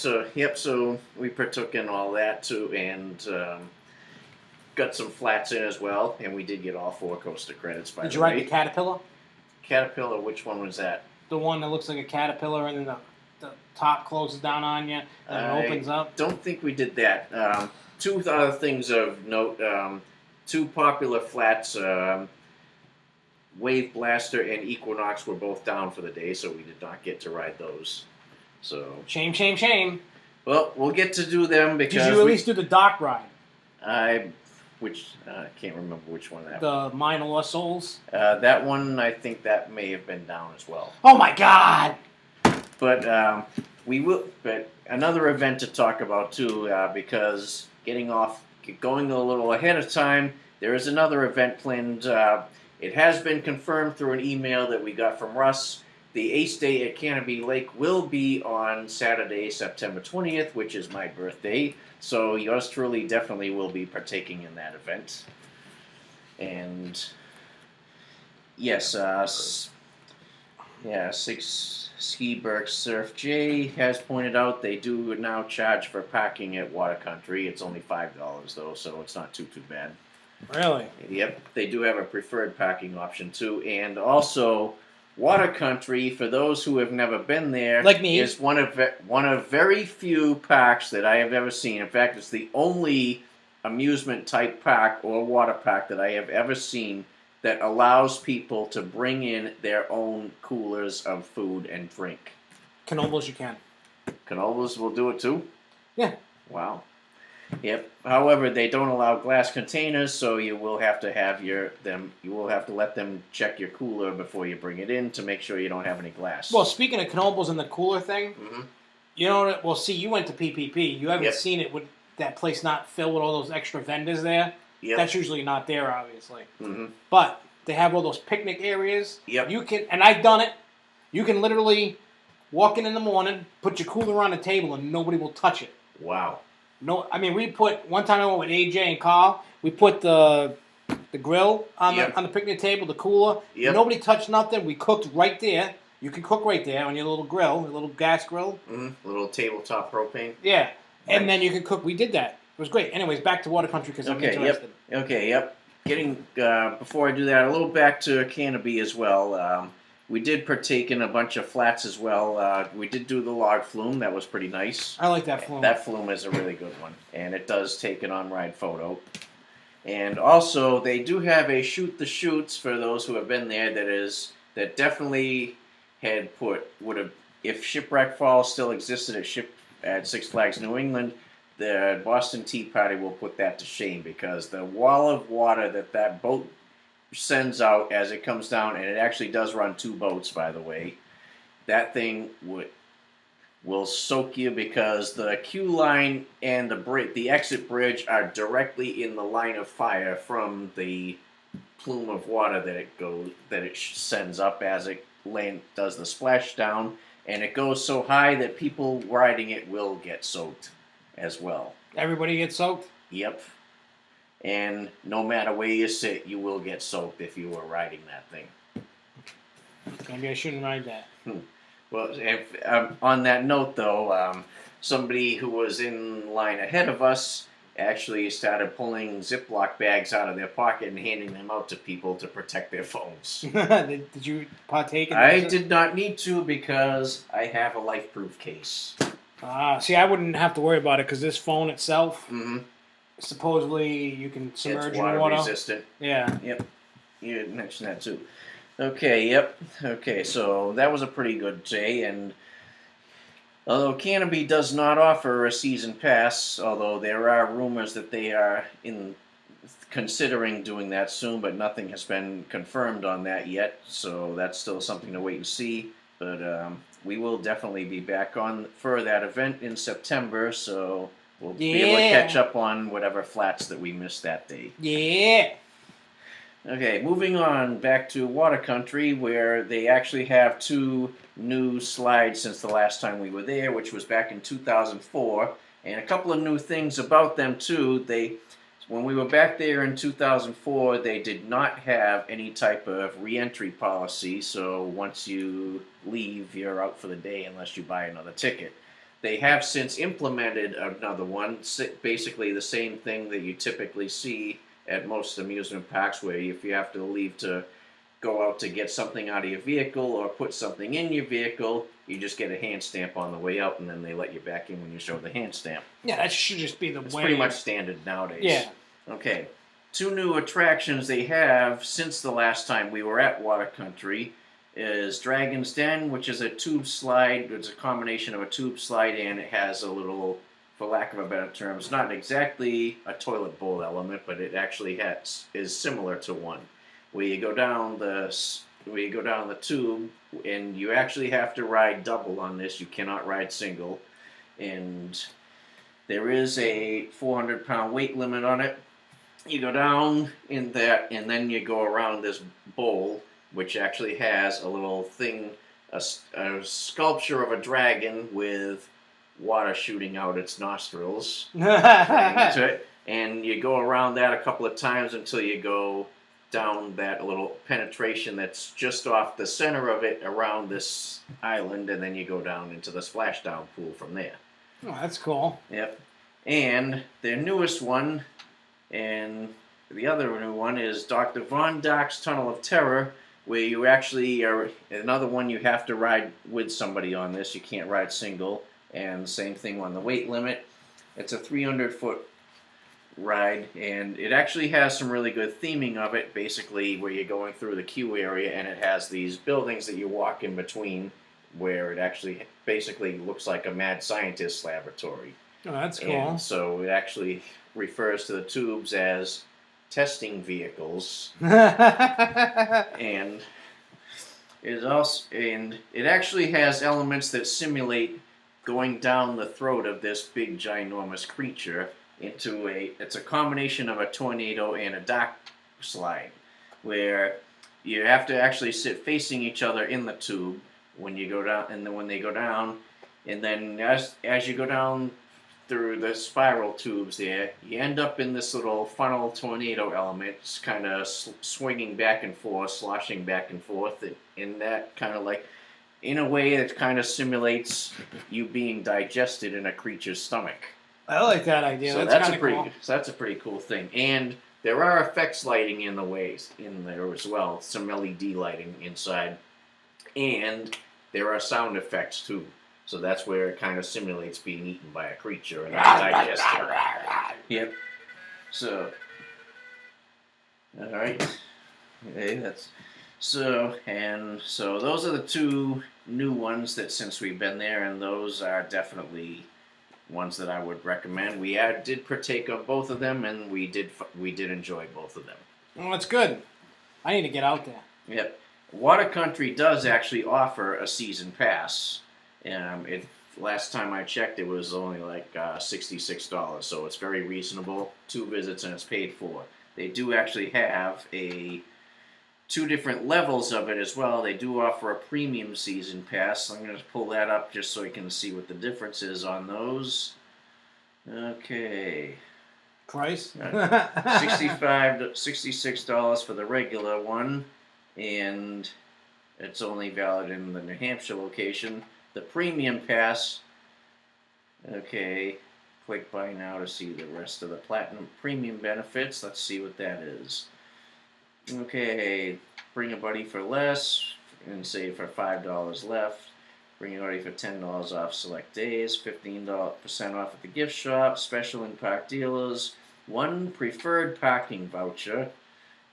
So we partook in all that too, and got some flats in as well, and we did get all 4 coaster credits. Did you ride the Caterpillar? Caterpillar? Which one was that? The one that looks like a caterpillar, and then the top closes down on you, and it opens up. Don't think we did that. 2 other things of note: 2 popular flats. Wave Blaster and Equinox were both down for the day, so we did not get to ride those. So Shame. well, we'll get to do them because Did you at least do the dock ride? I can't remember which one that was. The Mine Lost Souls? That one, I think that may have been down as well. Oh my God! But we will. But another event to talk about too, because going a little ahead of time. There is another event planned. It has been confirmed through an email that we got from Russ. The Ace Day at Canopy Lake will be on Saturday, September 20th, which is my birthday. So yours truly definitely will be partaking in that event. And yes, Six Ski Berg Surf J has pointed out they do now charge for parking at Water Country. It's only $5 though, so it's not too bad. Really? Yep, they do have a preferred parking option too, and also Water Country, for those who have never been there, like me, is one of very few parks that I have ever seen. In fact, it's the only amusement type park or water park that I have ever seen that allows people to bring in their own coolers of food and drink. Knoebels you can. Knoebels will do it too? Yeah. Wow. Yep. However, they don't allow glass containers, so you will have to have you will have to let them check your cooler before you bring it in to make sure you don't have any glass. Well, speaking of Knoebels and the cooler thing, you know, well, see, you went to PPP. You haven't seen it with that place not filled with all those extra vendors there. Yep. That's usually not there, obviously. But they have all those picnic areas. Yep. You can, and I've done it. You can literally walk in the morning, put your cooler on the table, and nobody will touch it. Wow. No, I mean, one time I went with AJ and Carl, we put the grill on the picnic table, the cooler. Yep. Nobody touched nothing. We cooked right there. You can cook right there on your little grill, your little gas grill. Little tabletop propane. Yeah. And then you can cook. We did that. It was great. Anyways, back to Water Country because I'm interested. Yep. Getting before I do that, a little back to Canopy as well. We did partake in a bunch of flats as well. We did do the log flume. That was pretty nice. I like that flume. That flume is a really good one, and it does take an on-ride photo. And also, they do have a shoot the chutes for those who have been there. That definitely would have if Shipwreck Falls still existed at Six Flags New England. The Boston Tea Party will put that to shame because the wall of water that boat sends out as it comes down, and it actually does run 2 boats, by the way. That thing will soak you because the queue line and the exit bridge are directly in the line of fire from the plume of water that it sends up as it does the splashdown, and it goes so high that people riding it will get soaked as well. Everybody gets soaked? Yep. And no matter where you sit, you will get soaked if you are riding that thing. Maybe I shouldn't ride that. Well, on that note, though, somebody who was in line ahead of us actually started pulling Ziploc bags out of their pocket and handing them out to people to protect their phones. Did you partake in I did not need to because I have a life-proof case. See, I wouldn't have to worry about it because this phone itself, Mm-hmm. supposedly you can submerge it's in water. resistant. Yeah. Yep. You mentioned that too. Okay, yep. Okay, so that was a pretty good day, and although Canopy does not offer a season pass, although there are rumors that they are considering doing that soon, but nothing has been confirmed on that yet, so that's still something to wait and see. But we will definitely be back on for that event in September, so we'll be able to catch up on whatever flats that we missed that day. Yeah. Okay, moving on back to Water Country, where they actually have 2 new slides since the last time we were there, which was back in 2004, and a couple of new things about them too. when we were back there in 2004, they did not have any type of re-entry policy. So once you leave, you're out for the day unless you buy another ticket. They have since implemented another one, basically the same thing that you typically see at most amusement parks, where if you have to leave to go out to get something out of your vehicle or put something in your vehicle, you just get a hand stamp on the way out, and then they let you back in when you show the hand stamp. Yeah, that should just be the It's way. pretty much standard nowadays. Yeah. Okay. 2 new attractions they have since the last time we were at Water Country is Dragon's Den, which is a tube slide. It's a combination of a tube slide and it has a little, for lack of a better term, it's not exactly a toilet bowl element, but it actually is similar to one. Where you go down the tube, and you actually have to ride double on this. You cannot ride single, and there is a 400-pound weight limit on it. You go down in that, and then you go around this bowl, which actually has a little thing, a sculpture of a dragon with water shooting out its nostrils into it, and you go around that a couple of times until you go down that little penetration that's just off the center of it around this island, and then you go down into the splashdown pool from there. Oh, that's cool. Yep. And their newest one, and the other new one, is Dr. Von Dark's Tunnel of Terror, where you actually are another one you have to ride with somebody on this. You can't ride single, and same thing on the weight limit. It's a 300-foot ride, and it actually has some really good theming of it, basically where you're going through the queue area, and it has these buildings that you walk in between, where it actually basically looks like a mad scientist laboratory. Oh, that's cool. And so it actually refers to the tubes as testing vehicles. And it actually has elements that simulate going down the throat of this big ginormous creature into it's a combination of a tornado and a dock slide, where you have to actually sit facing each other in the tube when you go down, and then when they go down, and then as you go down through the spiral tubes there, you end up in this little funnel tornado element. It's kind of swinging back and forth, sloshing back and forth, and that kind of like, in a way, it kind of simulates you being digested in a creature's stomach. I like that idea. So that's cool. cool. So that's a pretty cool thing. And there are effects lighting in there as well. Some LED lighting inside, and there are sound effects too. So that's where it kind of simulates being eaten by a creature and digested. Yep. So, all right. Okay, so those are the 2 new ones that since we've been there, and those are definitely ones that I would recommend. We did partake of both of them, and we did enjoy both of them. Well, that's good. I need to get out there. Yep. Water Country does actually offer a season pass. Last time I checked, it was only like $66, so it's very reasonable. 2 visits and it's paid for. They do actually have 2 different levels of it as well. They do offer a premium season pass. I'm going to pull that up just so you can see what the difference is on those. Okay. Price? $66 for the regular one, and it's only valid in the New Hampshire location. The premium pass, okay, click buy now to see the rest of the platinum premium benefits. Let's see what that is. Okay, bring a buddy for less and save for $5 left. Bring a buddy for $10 off select days, 15% off at the gift shop, special in-park dealers, 1 preferred parking voucher.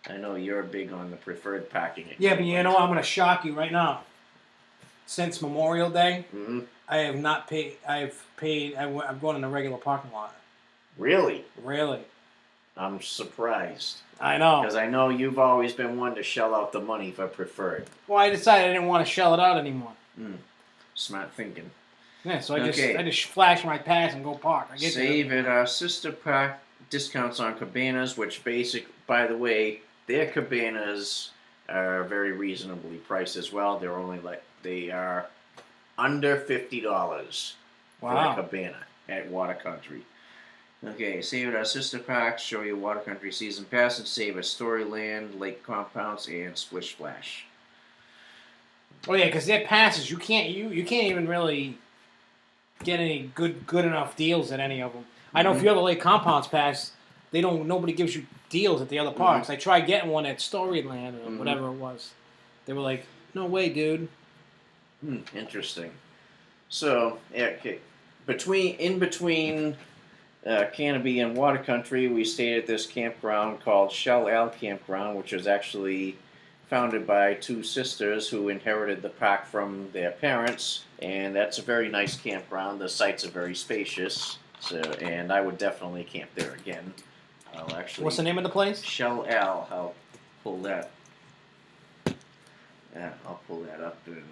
I know you're big on the preferred parking. Yeah, but you know what? I'm going to shock you right now. Since Memorial Day, I have not paid. I'm going in the regular parking lot. Really? Really? I'm surprised. I know. Because I know you've always been one to shell out the money for preferred. Well, I decided I didn't want to shell it out anymore. Smart thinking. Yeah, so I just flash my pass and go park. Save at our sister park discounts on cabanas, which by the way, their cabanas are very reasonably priced as well. They are under $50 for a cabana at Water Country. Okay, save at our sister parks, show your water country season pass, and save at Storyland, Lake Compounds, and Splish Splash. Oh yeah, because their passes, you can't even really get any good enough deals at any of them. I know if you have a Lake Compounds pass, nobody gives you deals at the other parks. I tried getting one at Storyland or whatever it was. They were like, "No way, dude." Interesting. So, yeah, okay. In between Canopy and Water Country, we stayed at this campground called Shell Al Campground, which was actually founded by two sisters who inherited the park from their parents, and that's a very nice campground. The sites are very spacious, and I would definitely camp there again. I'll actually. What's the name of the place? Shell Al. I'll pull that. Yeah, I'll pull that up and.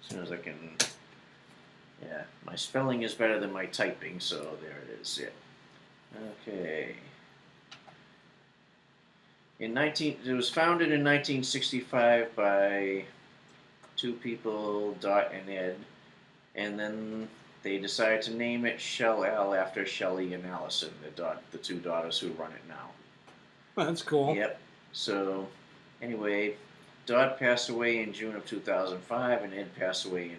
As soon as I can. Yeah, my spelling is better than my typing, so there it is. Yeah. Okay. It was founded in 1965 by two people, Dot and Ed, and then they decided to name it Shell Al after Shelley and Allison, the two daughters who run it now. Oh, that's cool. Yep. So, anyway, Dot passed away in June of 2005, and Ed passed away in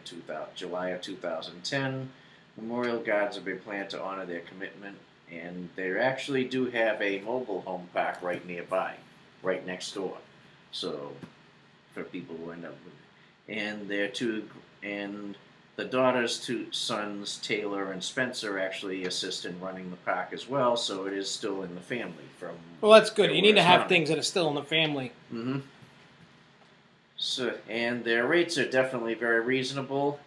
July of 2010. Memorial gardens have been planned to honor their commitment, and they actually do have a mobile home park right nearby, right next door. So, for people who end up with it. And the daughter's two sons, Taylor and Spencer, actually assist in running the park as well, so it is still in the family. Well, that's good. You need to have things that are still in the family. Mm-hmm. So, and their rates are definitely very reasonable.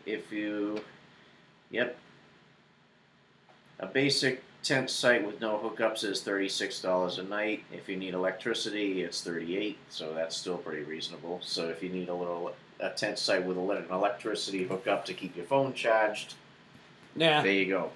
A basic tent site with no hookups is $36 a night. If you need electricity, it's $38, so that's still pretty reasonable. So if you need a tent site with an electricity hookup to keep your phone charged, there you go.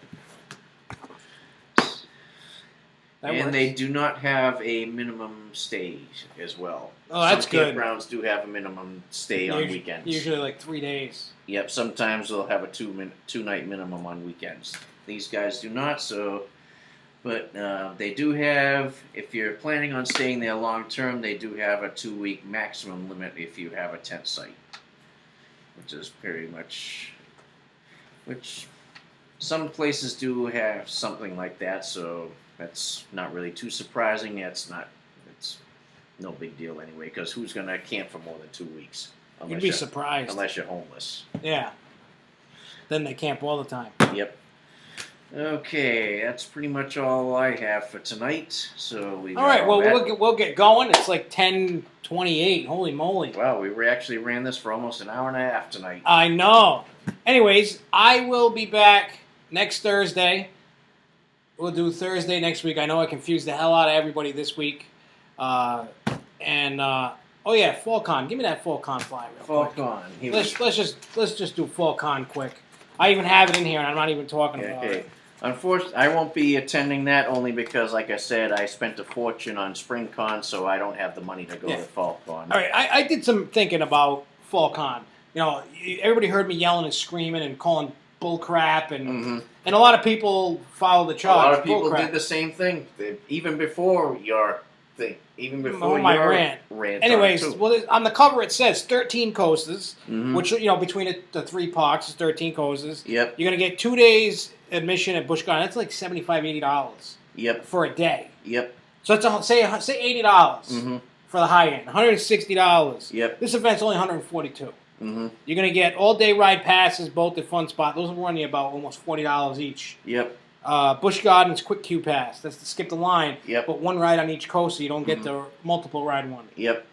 They do not have a minimum stay as well. Oh, that's good. Some campgrounds do have a minimum stay on weekends. Usually like 3 days. Yep, sometimes they'll have a two-night minimum on weekends. These guys do not, but they do have, if you're planning on staying there long-term, they do have a 2-week maximum limit if you have a tent site, which is pretty much, which some places do have something like that, so that's not really too surprising. It's no big deal anyway, because who's going to camp for more than 2 weeks? You'd be surprised. Unless you're homeless. Yeah. Then they camp all the time. Yep. Okay, that's pretty much all I have for tonight. So all right, well, we'll get going. It's like 10:28. Holy moly. Wow, we actually ran this for almost an hour and a half tonight. I know. Anyways, I will be back next Thursday. We'll do Thursday next week. I know I confused the hell out of everybody this week. Oh yeah, FallCon. Give me that FallCon flyer real quick. FallCon. Let's just do FallCon quick. I even have it in here, and I'm not even talking about it. Unfortunately, I won't be attending that only because, like I said, I spent a fortune on SpringCon, so I don't have the money to go to FallCon. All right, I did some thinking about FallCon. You know, everybody heard me yelling and screaming and calling bull crap, and a lot of people followed the charge. A lot of people did the same thing, even before your thing, even before my your rant. Anyways, well, on the cover it says 13 coasters, which, you know, between the 3 parks is 13 coasters. Yep. You're going to get 2 days admission at Busch Gardens. That's like $75, $80. Yep. For a day. Yep. So it's say $80 for the high end, $160. Yep. This event's only $142. You're going to get all-day ride passes, both at Fun Spot. Those will run you about almost $40 each. Yep. Busch Gardens Quick Queue Pass. That's to skip the line. Yep. But 1 ride on each coaster. You don't get the multiple ride one. Yep.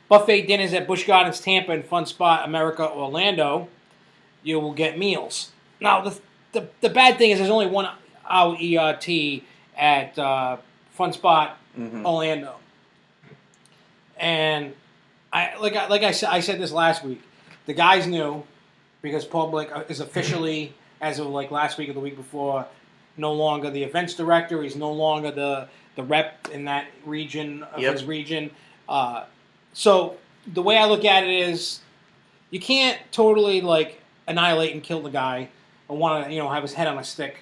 Buffet dinners at Busch Gardens Tampa and Fun Spot America Orlando. You will get meals. Now, the bad thing is there's only 1 hour ERT at Fun Spot Orlando. And I said this last week. The guys knew, because Public is officially, as of like last week or the week before, no longer the events director. He's no longer the rep in that region of his region. So the way I look at it is, you can't totally like annihilate and kill the guy or want to, have his head on a stick.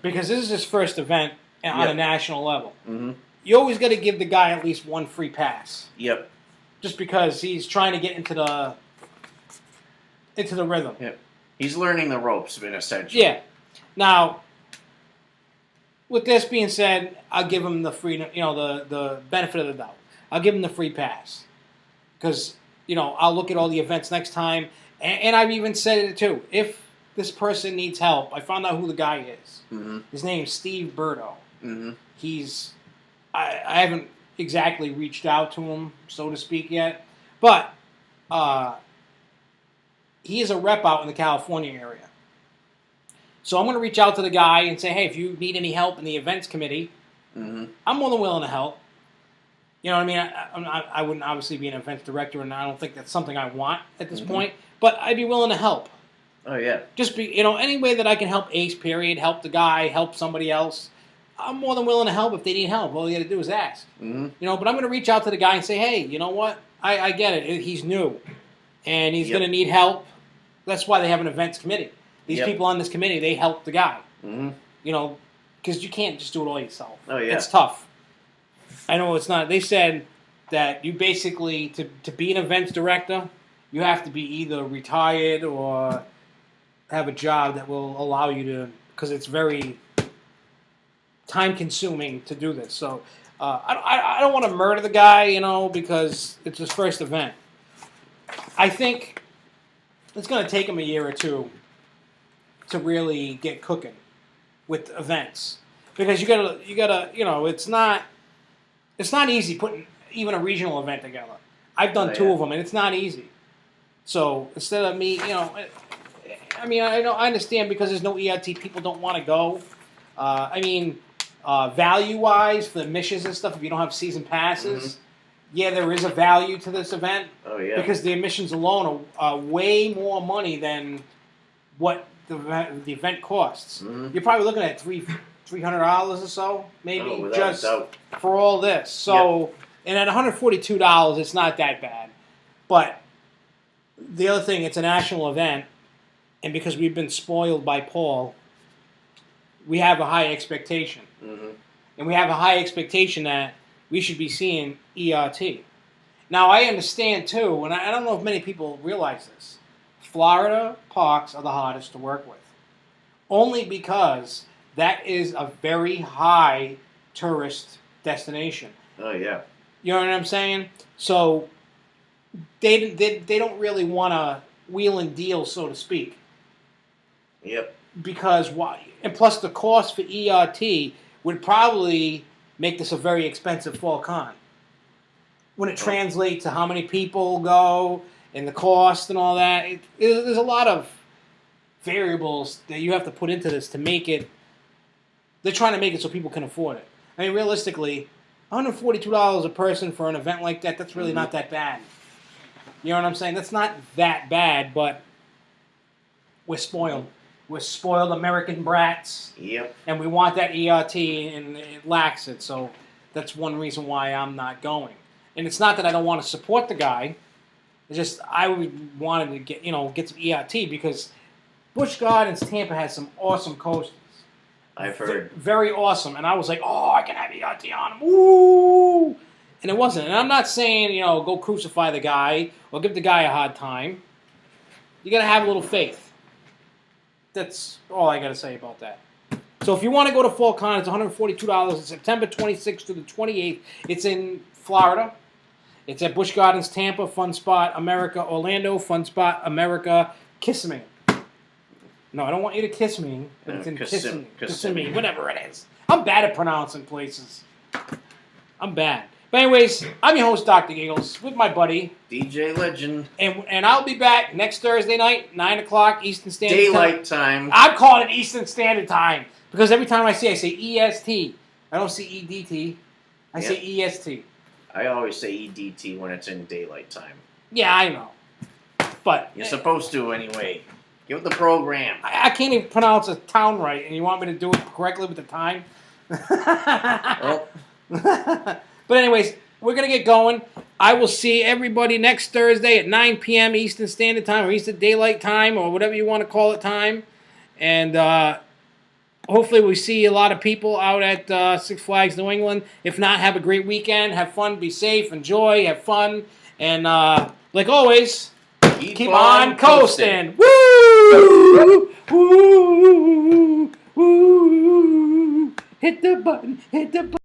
Because this is his first event on a national level. You always got to give the guy at least one free pass. Yep. Just because he's trying to get into the rhythm. Yep. He's learning the ropes, in essentially. Yeah. Now, with this being said, I'll give him the freedom, the benefit of the doubt. I'll give him the free pass. Because, I'll look at all the events next time. And I've even said it too. If this person needs help, I found out who the guy is. His name's Steve Burdo. He's, I haven't exactly reached out to him, so to speak, yet. But he is a rep out in the California area. So I'm going to reach out to the guy and say, hey, if you need any help in the events committee, I'm more than willing to help. You know what I mean? I wouldn't obviously be an events director, and I don't think that's something I want at this point. But I'd be willing to help. Oh, yeah. Just be, any way that I can help Ace, period, help the guy, help somebody else. I'm more than willing to help if they need help. All you got to do is ask. But I'm going to reach out to the guy and say, hey, you know what? I get it. He's new. And he's going to need help. That's why they have an events committee. These people on this committee, they help the guy. Because you can't just do it all yourself. Oh, yeah. It's tough. I know it's not. They said that you basically, to be an events director, you have to be either retired or have a job that will allow you to, because it's very time-consuming to do this. So I don't want to murder the guy, because it's his first event. I think it's going to take him a year or two to really get cooking with events, because you gotta, it's not easy putting even a regional event together. I've done two of them, and it's not easy. So instead of me, I understand because there's no ERT, people don't want to go. Value-wise for the admissions and stuff, if you don't have season passes, there is a value to this event. Oh yeah. Because the admissions alone are way more money than what the event costs. You're probably looking at $300 or so, maybe, just for all this. So, and at $142, it's not that bad. But the other thing, it's a national event, and because we've been spoiled by Paul, we have a high expectation. And we have a high expectation that we should be seeing ERT. Now, I understand, too, and I don't know if many people realize this, Florida parks are the hardest to work with. Only because that is a very high tourist destination. Oh, yeah. You know what I'm saying? So they don't really want to wheel and deal, so to speak. Yep. Because why? And plus the cost for ERT would probably make this a very expensive fall con. When it translates to how many people go and the cost and all that, there's a lot of variables that you have to put into this to make it. They're trying to make it so people can afford it. I mean, realistically, $142 a person for an event like that, that's really not that bad. You know what I'm saying? That's not that bad, but we're spoiled. We're spoiled American brats. Yep. And we want that ERT, and it lacks it. So that's one reason why I'm not going. And it's not that I don't want to support the guy. It's just I wanted to get some ERT because Busch Gardens Tampa has some awesome coasters. I've heard. Very awesome. And I was like, oh, I can have ERT on them. Woo! And it wasn't. And I'm not saying, go crucify the guy or give the guy a hard time. You got to have a little faith. That's all I got to say about that. So if you want to go to Fall Con, it's $142. It's September 26th to the 28th. It's in Florida. It's at Busch Gardens, Tampa, Fun Spot, America, Orlando, Fun Spot, America, Kissimmee. No, I don't want you to kiss me. But it's in Kissimmee, whatever it is. I'm bad at pronouncing places. I'm bad. But anyways, I'm your host, Dr. Giggles, with my buddy DJ Legend. And I'll be back next Thursday night, 9 o'clock Eastern Standard Daylight time. I'm calling it Eastern Standard Time. Because every time I say EST. I don't say EDT. I say EST. I always say EDT when it's in daylight time. Yeah, I know. But you're supposed to anyway. Give it the program. I can't even pronounce a town right, and you want me to do it correctly with the time? But anyways, we're going to get going. I will see everybody next Thursday at 9 p.m. Eastern Standard Time or Eastern Daylight Time or whatever you want to call it time. And hopefully we see a lot of people out at Six Flags New England. If not, have a great weekend. Have fun. Be safe. Enjoy. Have fun. And like always, keep on coasting. Woo! Woo! Woo! Hit the button. Hit the button.